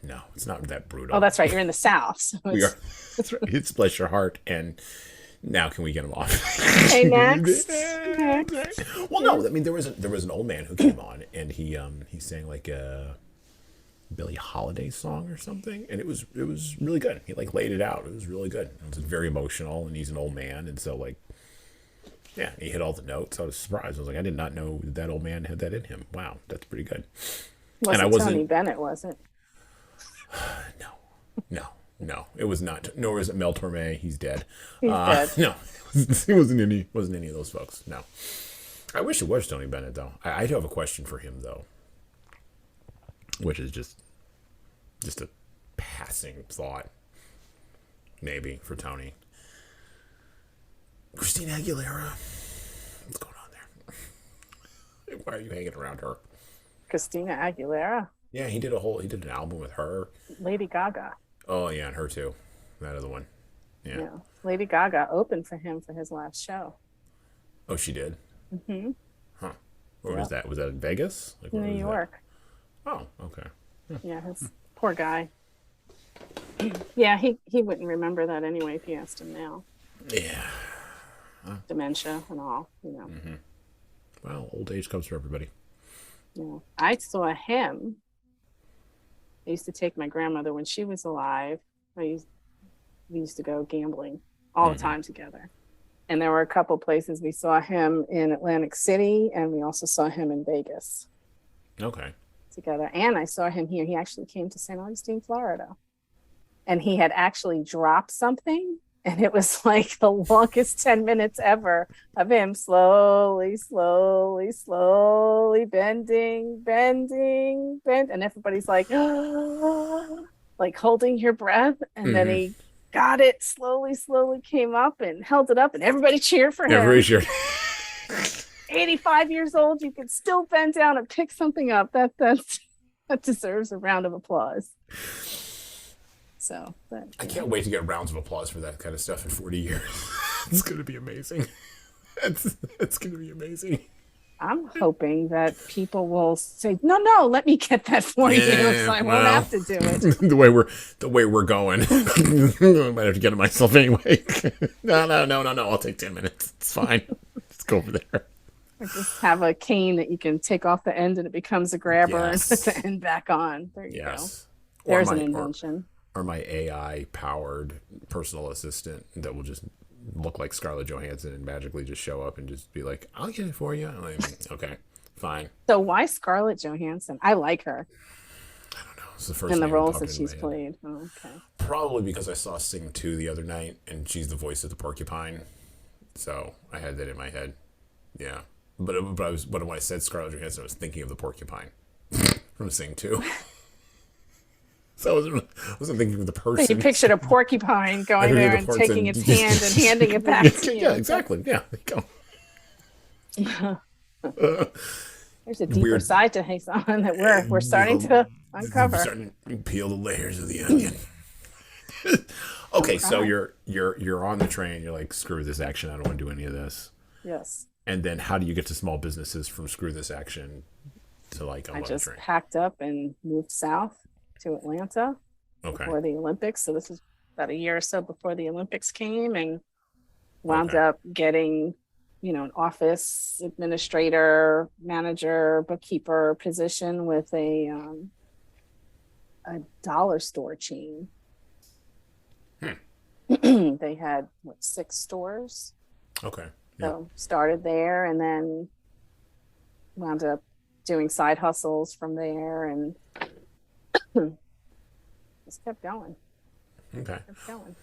No, it's not that brutal. Oh, that's right. You're in the South. So we are. That's right. It's bless your heart. And now can we get him off? Okay, next. Well, no. I mean, there was an old man who came on, and he sang like a Billie Holiday song or something, and it was really good. He like laid it out. It was really good. It was very emotional, and he's an old man, and so like. Yeah, he hit all the notes. I was surprised. I was like, I did not know that old man had that in him. Wow, that's pretty good. Wasn't Tony Bennett, was it? No. It was not. Nor was it Mel Torme. He's dead. Dead. No, it wasn't any of those folks. No. I wish it was Tony Bennett, though. I do have a question for him, though, which is just a passing thought, maybe, for Tony. Christina Aguilera. What's going on there? Why are you hanging around her? Christina Aguilera? Yeah, he did an album with her. Lady Gaga. Oh, yeah, and her too. That other one. Yeah. Lady Gaga opened for him for his last show. Oh, she did? Mm-hmm. Huh. Where was that? Was that in Vegas? Like, New York. That? Oh, okay. Yeah, his poor guy. Yeah, he wouldn't remember that anyway if you asked him now. Yeah. Dementia and all, you know. Mm-hmm. Well, old age comes for everybody. Yeah. I saw him. I used to take my grandmother when she was alive. We used to go gambling all the time together. And there were a couple places we saw him in Atlantic City, and we also saw him in Vegas. Okay. Together. And I saw him here. He actually came to St. Augustine, Florida. And he had actually dropped something. And it was like the longest 10 minutes ever of him slowly bending. And everybody's like like holding your breath, and then he got it slowly came up and held it up, and everybody cheered for him. Everybody cheered. 85 years old, you could still bend down and pick something up. That deserves a round of applause. So I can't wait to get rounds of applause for that kind of stuff in 40 years. It's going to be amazing. It's going to be amazing. I'm hoping that people will say, no, let me get that for you. So I won't have to do it. the way we're going. I might have to get it myself anyway. No. I'll take 10 minutes. It's fine. Let's go over there. Or just have a cane that you can take off the end and it becomes a grabber and put the end back on. There you go. There's an invention. Or my AI-powered personal assistant that will just look like Scarlett Johansson and magically just show up and just be like, I'll get it for you. I'm like, okay, fine. So why Scarlett Johansson? I like her. I don't know. It's the first in the roles that she's played. Oh, okay. Probably because I saw Sing 2 the other night and she's the voice of the porcupine. So I had that in my head. Yeah. But when I said Scarlett Johansson, I was thinking of the porcupine from Sing 2. So I wasn't thinking of the person. You pictured a porcupine going there and taking its hand and handing it back to you. Yeah, exactly. Yeah, there you go. There's a deeper side to Jesan that we're starting to uncover. We're starting to peel the layers of the onion. Okay, so you're on the train. You're like, screw this action. I don't want to do any of this. Yes. And then how do you get to small businesses from screw this action to like I just packed up and moved south to Atlanta before the Olympics. So this is about a year or so before the Olympics came, and wound up getting, an office administrator, manager, bookkeeper position with a dollar store chain. They had 6 stores. Okay. So started there and then wound up doing side hustles from there and just kept going. Okay. Kept going.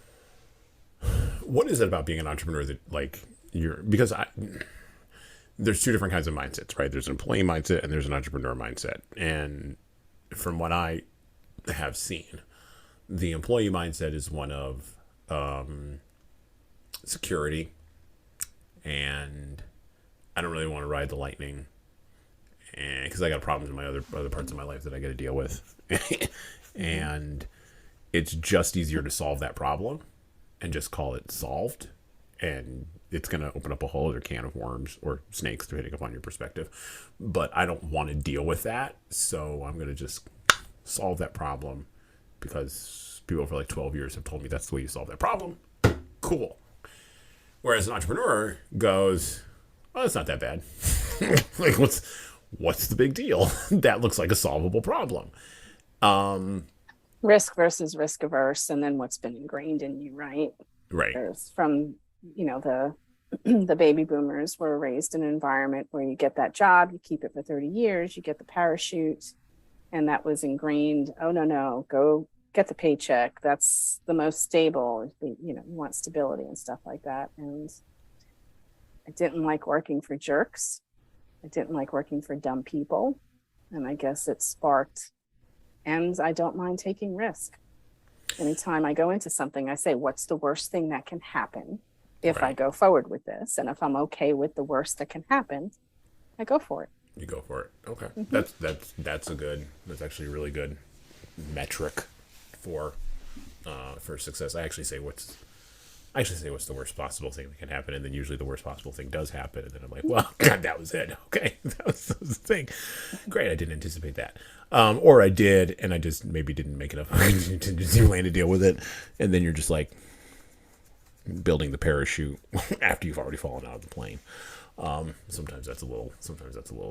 What is it about being an entrepreneur that because there's 2 different kinds of mindsets, right? There's an employee mindset and there's an entrepreneur mindset. And from what I have seen, the employee mindset is one of security, and I don't really want to ride the lightning, and because I got problems in my other parts of my life that I got to deal with, and it's just easier to solve that problem and just call it solved, and it's going to open up a whole other can of worms or snakes, depending upon your perspective. But I don't want to deal with that, so I'm going to just solve that problem because people for 12 years have told me that's the way you solve that problem. Cool. Whereas an entrepreneur goes, well, it's not that bad. What's the big deal? That looks like a solvable problem. Risk versus risk averse, and then what's been ingrained in you, right? Right. There's from, the baby boomers were raised in an environment where you get that job, you keep it for 30 years, you get the parachute, and that was ingrained. Oh, no, go get the paycheck. That's the most stable. You want stability and stuff like that. And I didn't like working for jerks. I didn't like working for dumb people. And I guess it sparked, and I don't mind taking risk. Anytime I go into something, I say, what's the worst thing that can happen if I go forward with this? And if I'm okay with the worst that can happen, I go for it. You go for it. Okay. Mm-hmm. That's actually a really good metric for success. I actually say what's the worst possible thing that can happen, and then usually the worst possible thing does happen, and then I'm like, well, God, that was it. Okay, that was the thing. Great, I didn't anticipate that, or I did, and I just maybe didn't make enough land to deal with it, and then you're just like building the parachute after you've already fallen out of the plane. Sometimes that's a little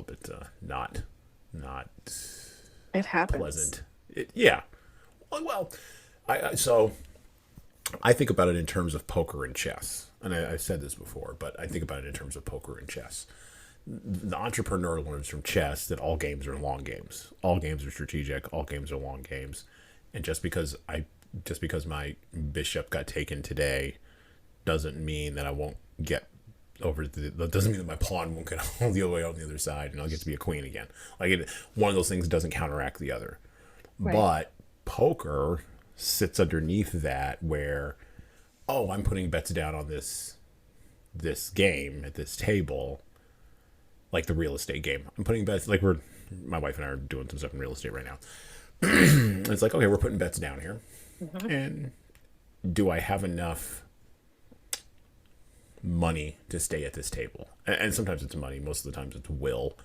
bit not it happens. Pleasant. Well, I think about it in terms of poker and chess. And I've said this before, but I think about it in terms of poker and chess. The entrepreneur learns from chess that all games are long games. All games are strategic. All games are long games. And just because my bishop got taken today doesn't mean that I won't get over that doesn't mean that my pawn won't get all the way on the other side and I'll get to be a queen again. One of those things doesn't counteract the other. Right. But poker, sits underneath that where, oh, I'm putting bets down on this game at this table, like the real estate game. I'm putting bets, like my wife and I are doing some stuff in real estate right now. It's like, okay, we're putting bets down here. Mm-hmm. And do I have enough money to stay at this table? And sometimes it's money, most of the times it's will.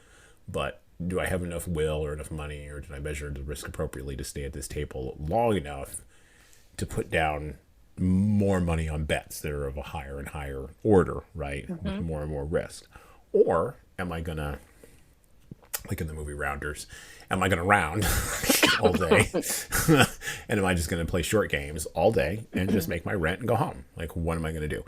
But do I have enough will or enough money, or did I measure the risk appropriately to stay at this table long enough to put down more money on bets that are of a higher and higher order, right? Mm-hmm. With more and more risk. Or am I going to, like in the movie Rounders, am I going to round all day? And am I just going to play short games all day and just make my rent and go home? Like, what am I going to do?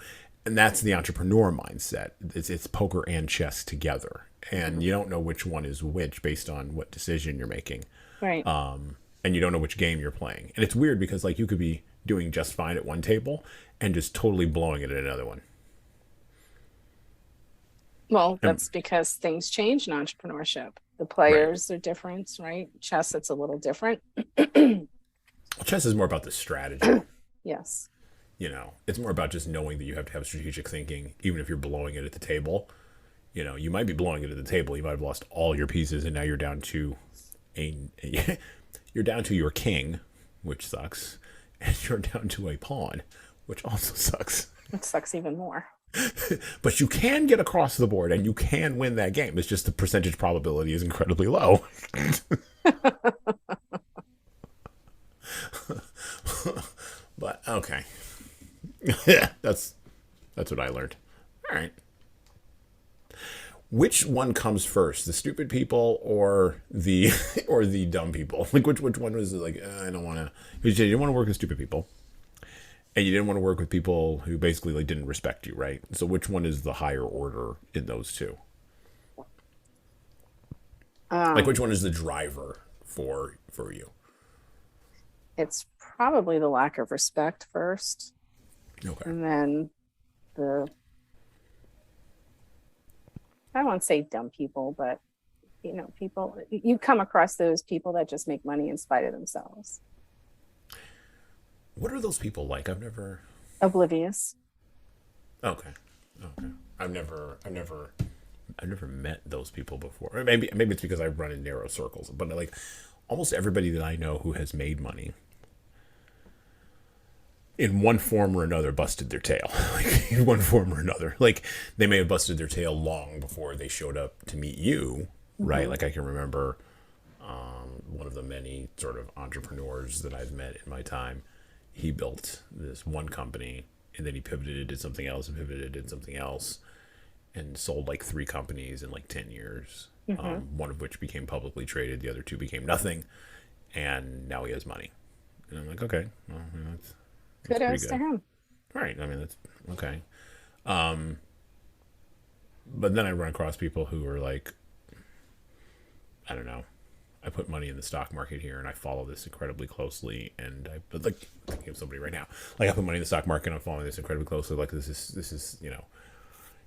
And that's the entrepreneur mindset. It's poker and chess together. And you don't know which one is which based on what decision you're making. Right. And you don't know which game you're playing. And it's weird because, like, you could be doing just fine at one table and just totally blowing it at another one. Well, that's because things change in entrepreneurship. The players are different, right? Chess, it's a little different. Well, chess is more about the strategy. Yes. You know, it's more about just knowing that you have to have strategic thinking, even if you're blowing it at the table. You know, you might be blowing it at the table. You might have lost all your pieces, and now you're down to you're down to your king, which sucks, and you're down to a pawn, which also sucks. It sucks even more. But you can get across the board, and you can win that game. It's just the percentage probability is incredibly low. But okay. Yeah, that's what I learned. All right. Which one comes first, the stupid people or the dumb people? Like which one was like, I don't want to. You didn't want to work with stupid people, and you didn't want to work with people who basically like didn't respect you, right? So which one is the higher order in those two? Like which one is the driver for you? It's probably the lack of respect first. Okay. And then I don't want to say dumb people, but people, you come across those people that just make money in spite of themselves. What are those people like? I've never. Oblivious. Okay. I've never met those people before. Or maybe it's because I run in narrow circles, but like almost everybody that I know who has made money in one form or another busted their tail. Like in one form or another. Like they may have busted their tail long before they showed up to meet you, right? Mm-hmm. Like I can remember one of the many sort of entrepreneurs that I've met in my time. He built this one company and then he pivoted, did something else, and pivoted, did something else, and sold like 3 companies in like 10 years. Mm-hmm. One of which became publicly traded. The other 2 became nothing. And now he has money. And I'm like, okay, well, that's kudos to him. Right. I mean, that's okay. But then I run across people who are like, I don't know, I put money in the stock market here and I follow this incredibly closely. And but like thinking of somebody right now, like I put money in the stock market and I'm following this incredibly closely. Like this is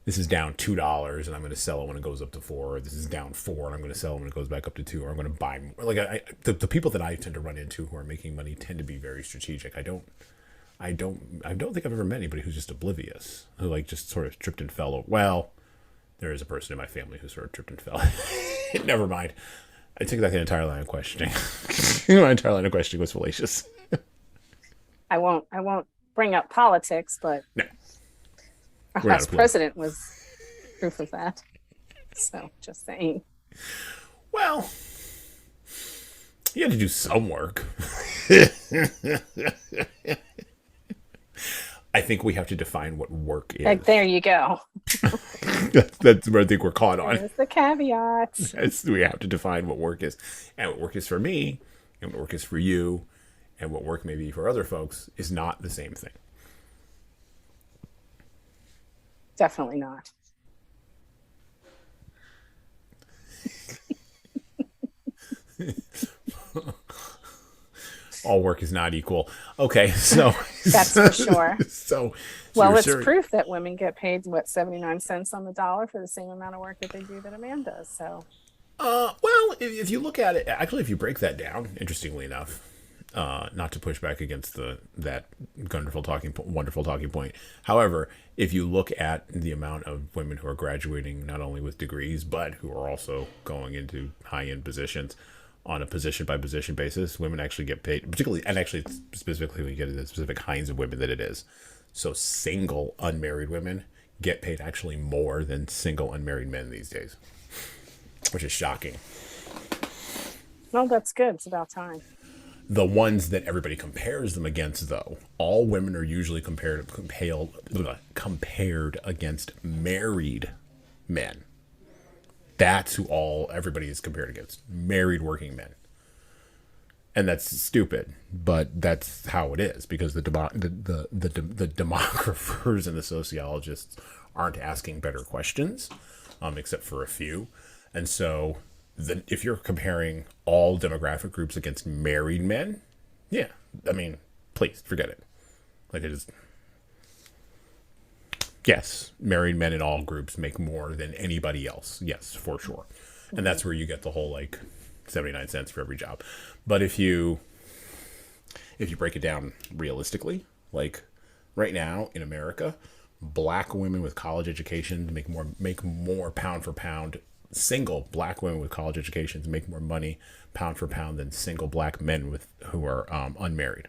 this is down $2 and I'm going to sell it when it goes up to 4. Or this is down 4 and I'm going to sell it when it goes back up to 2. Or I'm going to buy more. Like the people that I tend to run into who are making money tend to be very strategic. I don't think I've ever met anybody who's just oblivious, who like just sort of tripped and fell over. Well, there is a person in my family who sort of tripped and fell. Never mind. I take back the entire line of questioning. My entire line of questioning was fallacious. I won't bring up politics, but no. Our last president was proof of that. So just saying. Well, you had to do some work. I think we have to define what work is. Like, there you go. That's where I think we're caught on. There's the caveats. We have to define what work is. And what work is for me, and what work is for you, and what work may be for other folks is not the same thing. Definitely not. All work is not equal. Okay, so that's for sure. So well, it's proof that women get paid 79 cents on the dollar for the same amount of work that they do that a man does. So, well, if you look at it, actually, if you break that down, interestingly enough, not to push back against that wonderful talking point. However, if you look at the amount of women who are graduating not only with degrees but who are also going into high-end positions on a position by position basis, women actually get paid, particularly, and actually specifically when you get into the specific kinds of women that it is. So single unmarried women get paid actually more than single unmarried men these days, which is shocking. Well, that's good. It's about time. The ones that everybody compares them against, though, all women are usually compared against married men. That's who everybody is compared against. Married working men. And that's stupid, but that's how it is, because the demographers and the sociologists aren't asking better questions, except for a few. And so if you're comparing all demographic groups against married men, yeah, I mean, please forget it. Like, it is. Yes, married men in all groups make more than anybody else. Yes, for sure. And that's where you get the whole, like, 79 cents for every job. But if you break it down realistically, like right now in America, black women with college educations make more pound for pound. Single black women with college educations make more money pound for pound than single black men who are unmarried.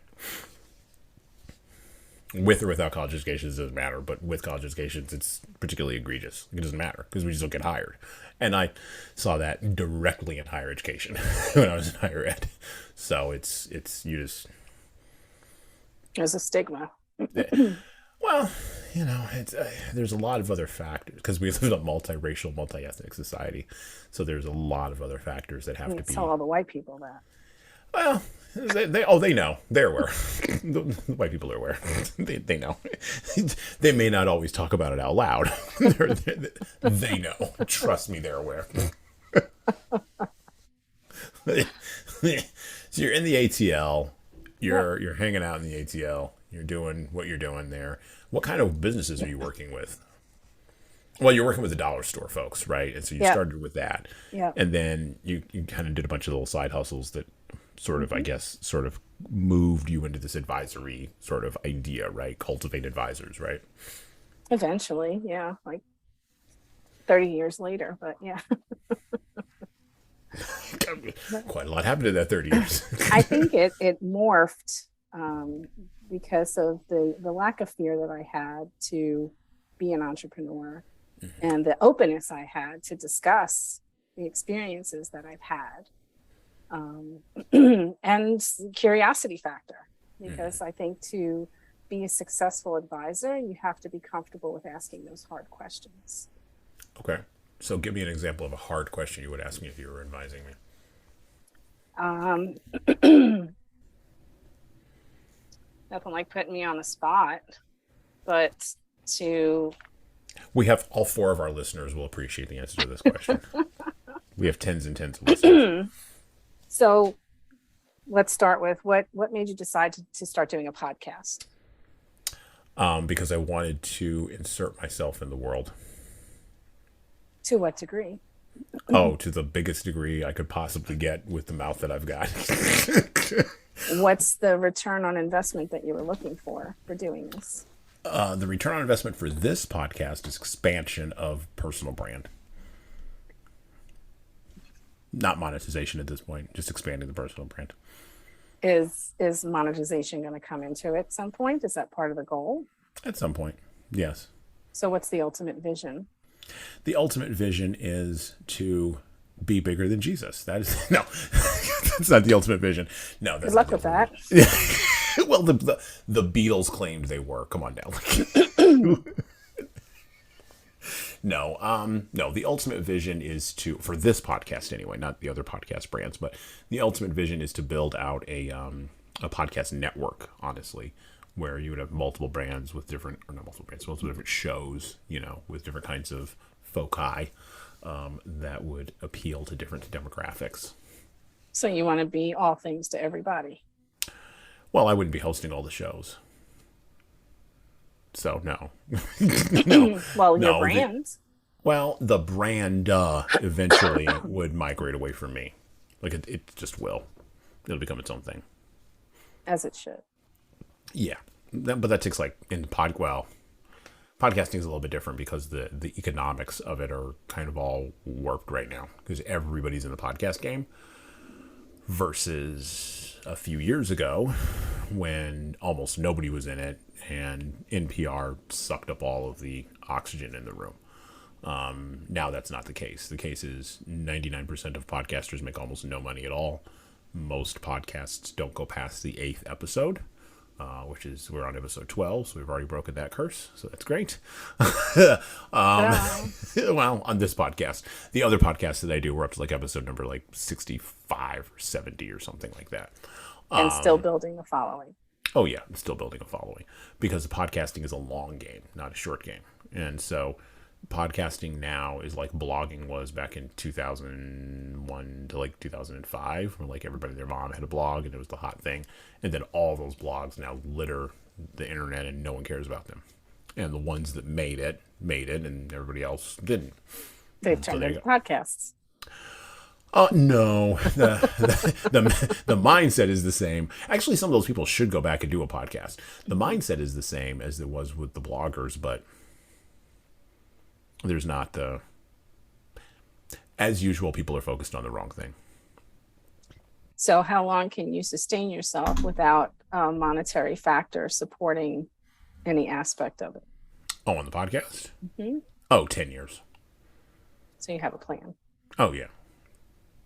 With or without college educations, it doesn't matter, but with college educations, it's particularly egregious. It doesn't matter because we just don't get hired. And I saw that directly in higher education when I was in higher ed. So it's you just... There's a stigma. Well, there's a lot of other factors, because we live in a multiracial, multi-ethnic society. So there's a lot of other factors that have to be... Tell all the white people that. Well... They know. They're aware. The white people are aware. They know. They may not always talk about it out loud. They know. Trust me, they're aware. So you're in the ATL. You're hanging out in the ATL. You're doing what you're doing there. What kind of businesses are you working with? Well, you're working with the dollar store folks, right? And so you started with that. Yeah. And then you kind of did a bunch of little side hustles that sort of, I guess, sort of moved you into this advisory sort of idea, right? Cultivate advisors, right? Eventually, yeah, like 30 years later, but yeah. Quite a lot happened in that 30 years. I think it morphed because of the lack of fear that I had to be an entrepreneur, and the openness I had to discuss the experiences that I've had. And curiosity factor, because I think to be a successful advisor, you have to be comfortable with asking those hard questions. Okay. So give me an example of a hard question you would ask me if you were advising me. Nothing like putting me on the spot, but we have all four of our listeners will appreciate the answer to this question. We have tens and tens of listeners. So let's start with what made you decide to start doing a podcast? Because I wanted to insert myself in the world. To what degree? Oh, to the biggest degree I could possibly get with the mouth that I've got. What's the return on investment that you were looking for doing this? The return on investment for this podcast is expansion of personal brand. Not monetization at this point, just expanding the personal brand. Is monetization going to come into it at some point? Is that part of the goal? At some point, yes. So what's the ultimate vision? The ultimate vision is to be bigger than Jesus. That is no, that's not the ultimate vision. No, that's good luck with that. Well, the Beatles claimed they were. Come on now. No, the ultimate vision is for this podcast anyway, not the other podcast brands, but the ultimate vision is to build out a podcast network, honestly, where you would have multiple brands with different shows, with different kinds of foci that would appeal to different demographics. So you want to be all things to everybody? Well, I wouldn't be hosting all the shows. So, no. No. Well, your brand. The brand eventually would migrate away from me. Like, it just will. It'll become its own thing. As it should. Yeah. But that takes podcasting is a little bit different because the economics of it are kind of all warped right now because everybody's in the podcast game versus a few years ago when almost nobody was in it and NPR sucked up all of the oxygen in the room. Now that's not the case. The case is 99% of podcasters make almost no money at all. Most podcasts don't go past the 8th episode. Which is, we're on episode 12, so we've already broken that curse, so that's great. Well, on this podcast. The other podcasts that I do, we're up to like episode number like 65 or 70 or something like that. And still building a following. Oh, yeah, I'm still building a following. Because the podcasting is a long game, not a short game. And so podcasting now is like blogging was back in 2001 to like 2005, where like everybody and their mom had a blog and it was the hot thing, and then all those blogs now litter the internet and no one cares about them, and the ones that made it and everybody else didn't. They've turned into podcasts. No, the mindset is the same. Actually, some of those people should go back and do a podcast. The mindset is the same as it was with the bloggers, but there's not the, as usual, people are focused on the wrong thing. So how long can you sustain yourself without a monetary factor supporting any aspect of it? Oh, on the podcast? Mm-hmm. Oh, 10 years. So you have a plan. Oh, yeah.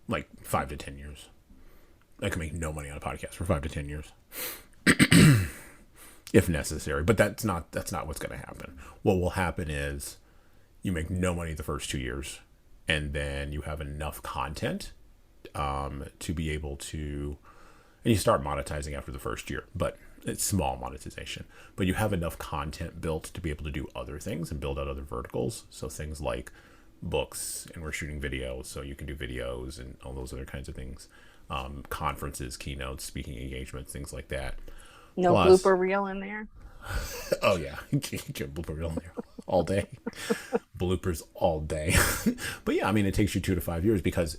Like 5 to 10 years. I can make no money on a podcast for 5 to 10 years. If necessary. But that's not what's going to happen. What will happen is you make no money the first 2 years, and then you have enough content to be able to, and you start monetizing after the first year, but it's small monetization. But you have enough content built to be able to do other things and build out other verticals. So things like books, and we're shooting videos, so you can do videos and all those other kinds of things. Conferences, keynotes, speaking engagements, things like that. No Plus, blooper reel in there? Oh, yeah. Blooper reel in there all day. Bloopers all day. But yeah, I mean, it takes you 2 to 5 years because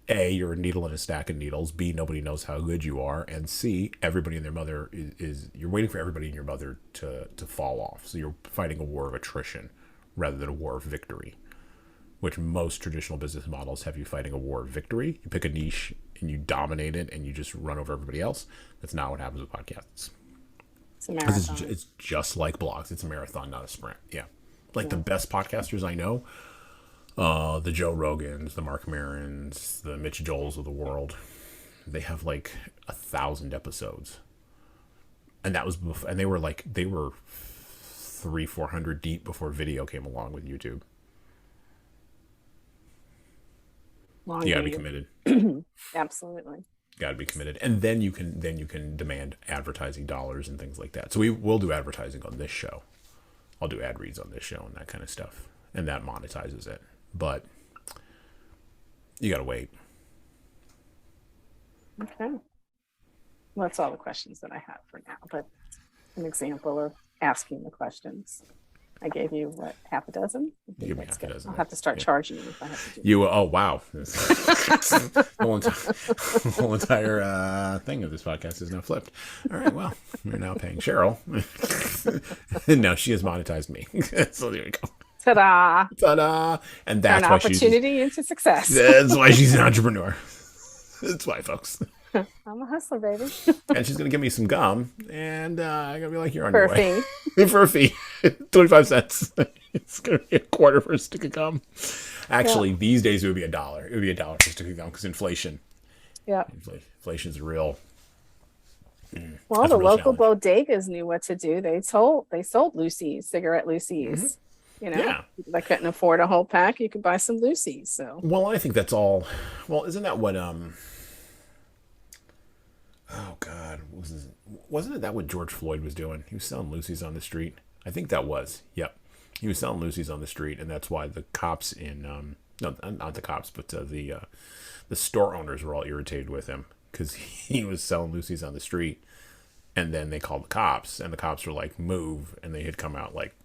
A, you're a needle in a stack of needles. B, nobody knows how good you are. And C, everybody and their mother is you're waiting for everybody and your mother to fall off. So you're fighting a war of attrition rather than a war of victory, which most traditional business models have you fighting a war of victory. You pick a niche and you dominate it and you just run over everybody else. That's not what happens with podcasts. It's a marathon. It's just like blogs. It's a marathon, not a sprint. Yeah. Like the best podcasters I know, the Joe Rogans, the Mark Marons, the Mitch Joels of the world, they have like 1,000 episodes. And that was before, and they were 300-400 deep before video came along with YouTube. Long you gotta be committed. Absolutely. Gotta be committed. And then you can demand advertising dollars and things like that. So we will do advertising on this show. I'll do ad reads on this show and that kind of stuff. And that monetizes it. But you gotta wait. Okay. Well, that's all the questions that I have for now, but an example of asking the questions. I gave you, half a dozen? You give me half a dozen. I'll have to start charging you if I have to do you. Oh, wow. The whole entire thing of this podcast is now flipped. All right, well, we're now paying Cheryl. And now she has monetized me. So there we go. Ta-da! Ta-da! And that's why she's... opportunity into success. That's why she's an entrepreneur. That's why, folks. I'm a hustler, baby. And she's going to give me some gum, and I'm going to be like, you're on for your way. For a fee. 25 cents. It's going to be $0.25 for a stick of gum. Actually, these days it would be $1. It would be $1 for a stick of gum because inflation. Yeah. Inflation's real. Well, the local bodegas knew what to do. They sold Lucy's, cigarette Lucy's. Mm-hmm. They couldn't afford a whole pack. You could buy some Lucy's. So. Well, I think that's all. Well, isn't that what oh God, wasn't it that what George Floyd was doing? He was selling Lucy's on the street. I think that was. Yep, he was selling Lucy's on the street, and that's why the cops in no, not the cops, but the store owners were all irritated with him because he was selling Lucy's on the street, and then they called the cops, and the cops were like, "Move!" and they had come out like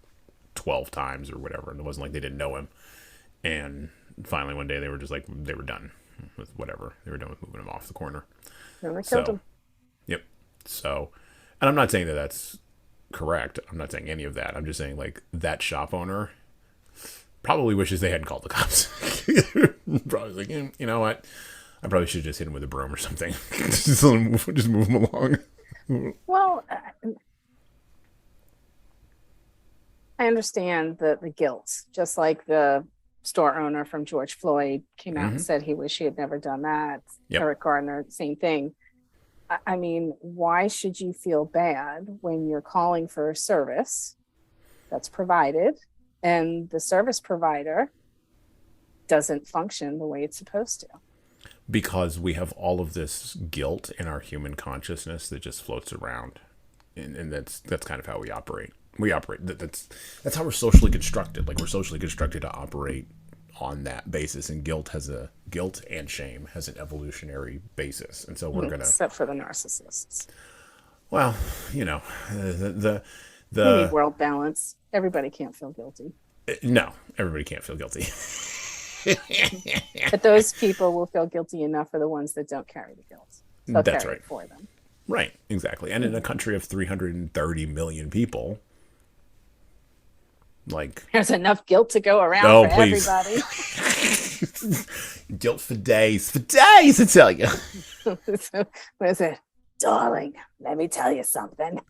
12 times or whatever, and it wasn't like they didn't know him. And finally, one day they were just like, they were done with whatever. They were done with moving him off the corner. And they killed him. Yep. So, and I'm not saying that that's correct. I'm not saying any of that. I'm just saying like that shop owner probably wishes they hadn't called the cops. Probably like, you know what? I probably should just hit him with a broom or something. just move him along. Well, I understand the guilt, just like the store owner from George Floyd came out and said he wished he had never done that. Yep. Eric Gardner, same thing. I mean, why should you feel bad when you're calling for a service that's provided and the service provider doesn't function the way it's supposed to? Because we have all of this guilt in our human consciousness that just floats around, and that's kind of how we operate. That's how we're socially constructed. Like, we're socially constructed to operate on that basis, and guilt and shame has an evolutionary basis, and so we're gonna, except for the narcissists. Well, you know, the we need world balance. Everybody can't feel guilty. No, everybody can't feel guilty. But those people will feel guilty enough for the ones that don't carry the guilt. They'll That's carry right. it for them. Right, exactly. And in a country of 330 million people, like, there's enough guilt to go around for please. everybody. Guilt for days, I tell you. What is it? Darling, let me tell you something.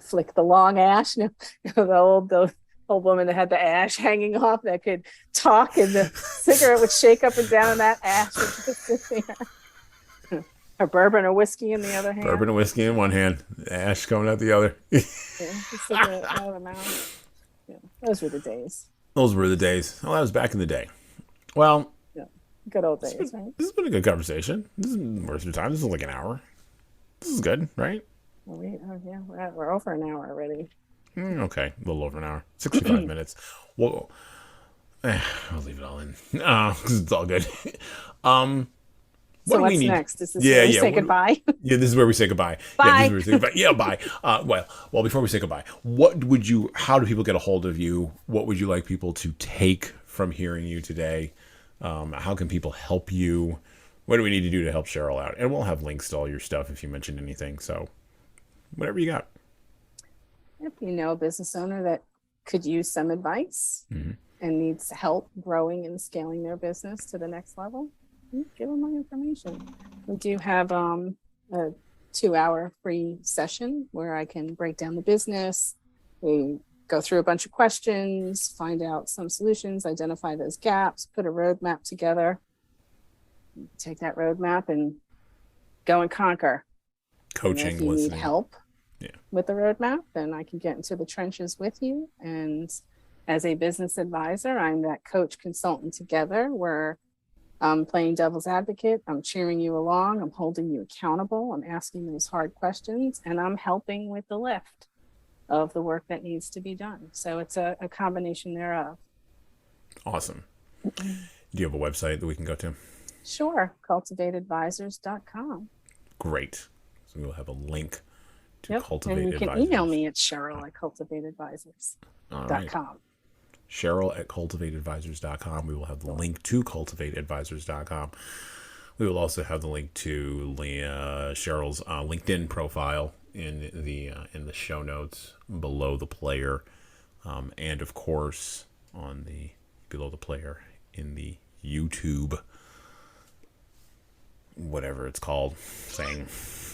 Flick the long ash. The old woman that had the ash hanging off that could talk, and the cigarette would shake up and down, and that ash would just sit there. Or bourbon or whiskey in the other hand. Bourbon and whiskey in one hand, ash coming out the other. Yeah, just cigarette out of the mouth. Yeah, those were the days. Those were the days. Well, that was back in the day. Well, yeah, good old days, right? This has been a good conversation. This isn't worth your time. This is like an hour. This is good, right? Well, we're over an hour already. Okay, a little over an hour. 65 minutes. Well, I'll leave it all in. Because it's all good. So what's next? Is this where we say goodbye? Yeah, this is where we say goodbye. Bye. Yeah, this is where we say goodbye. Yeah, bye. Well, before we say goodbye, how do people get a hold of you? What would you like people to take from hearing you today? How can people help you? What do we need to do to help Cheryl out? And we'll have links to all your stuff if you mentioned anything. So whatever you got. If you know a business owner that could use some advice and needs help growing and scaling their business to the next level, give them my information. We do have a 2-hour free session where I can break down the business. We go through a bunch of questions, find out some solutions, identify those gaps, put a roadmap together, take that roadmap and go and conquer. Coaching, and if you listening. need help with the roadmap, then I can get into the trenches with you. And as a business advisor, I'm that coach consultant together where I'm playing devil's advocate. I'm cheering you along. I'm holding you accountable. I'm asking those hard questions, and I'm helping with the lift of the work that needs to be done. So it's a combination thereof. Awesome. Do you have a website that we can go to? Sure. cultivateadvisors.com. Great. So we'll have a link to Cultivate And you can Advisors. email me at Cheryl@cultivateadvisors.com. Right. Cheryl@cultivateadvisors.com. We will have the link to cultivateadvisors.com. We will also have the link to Cheryl's LinkedIn profile in the show notes below the player, and of course on the below the player in the YouTube, whatever it's called, saying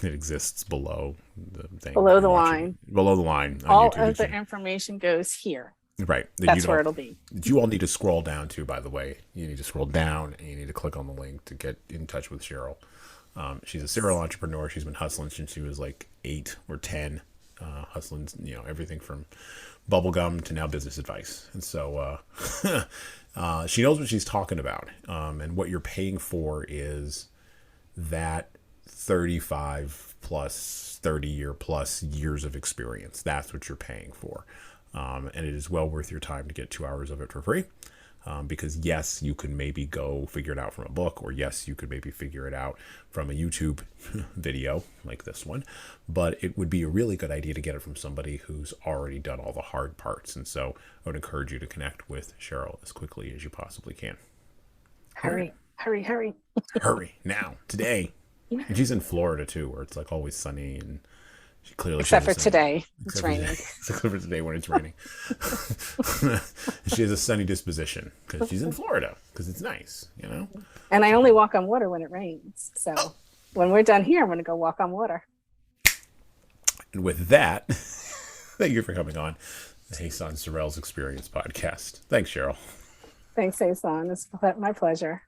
it exists below the thing. Below the line. Below the line. All YouTube. of the information goes here. Right. That's where it'll be. You all need to scroll down to, by the way. You need to scroll down and you need to click on the link to get in touch with Cheryl. She's a serial entrepreneur. She's been hustling since she was like 8 or 10. Hustling, everything from bubblegum to now business advice. And so she knows what she's talking about. And what you're paying for is that 35 plus 30 plus years of experience. That's what you're paying for. And it is well worth your time to get 2 hours of it for free. Because yes, you can maybe go figure it out from a book, or yes, you could maybe figure it out from a YouTube video like this one, but it would be a really good idea to get it from somebody who's already done all the hard parts. And so I would encourage you to connect with Cheryl as quickly as you possibly can. Hurry. Hurry now, today. And she's in Florida too, where it's like always sunny, and she clearly Except for has a sunny, today, it's raining. except for today when it's raining. She has a sunny disposition because she's in Florida because it's nice, you know. And I only walk on water when it rains. So when we're done here, I'm going to go walk on water. And with that, thank you for coming on the Jesan Sorrells Experience podcast. Thanks, Cheryl. Thanks, Jesan. It's my pleasure.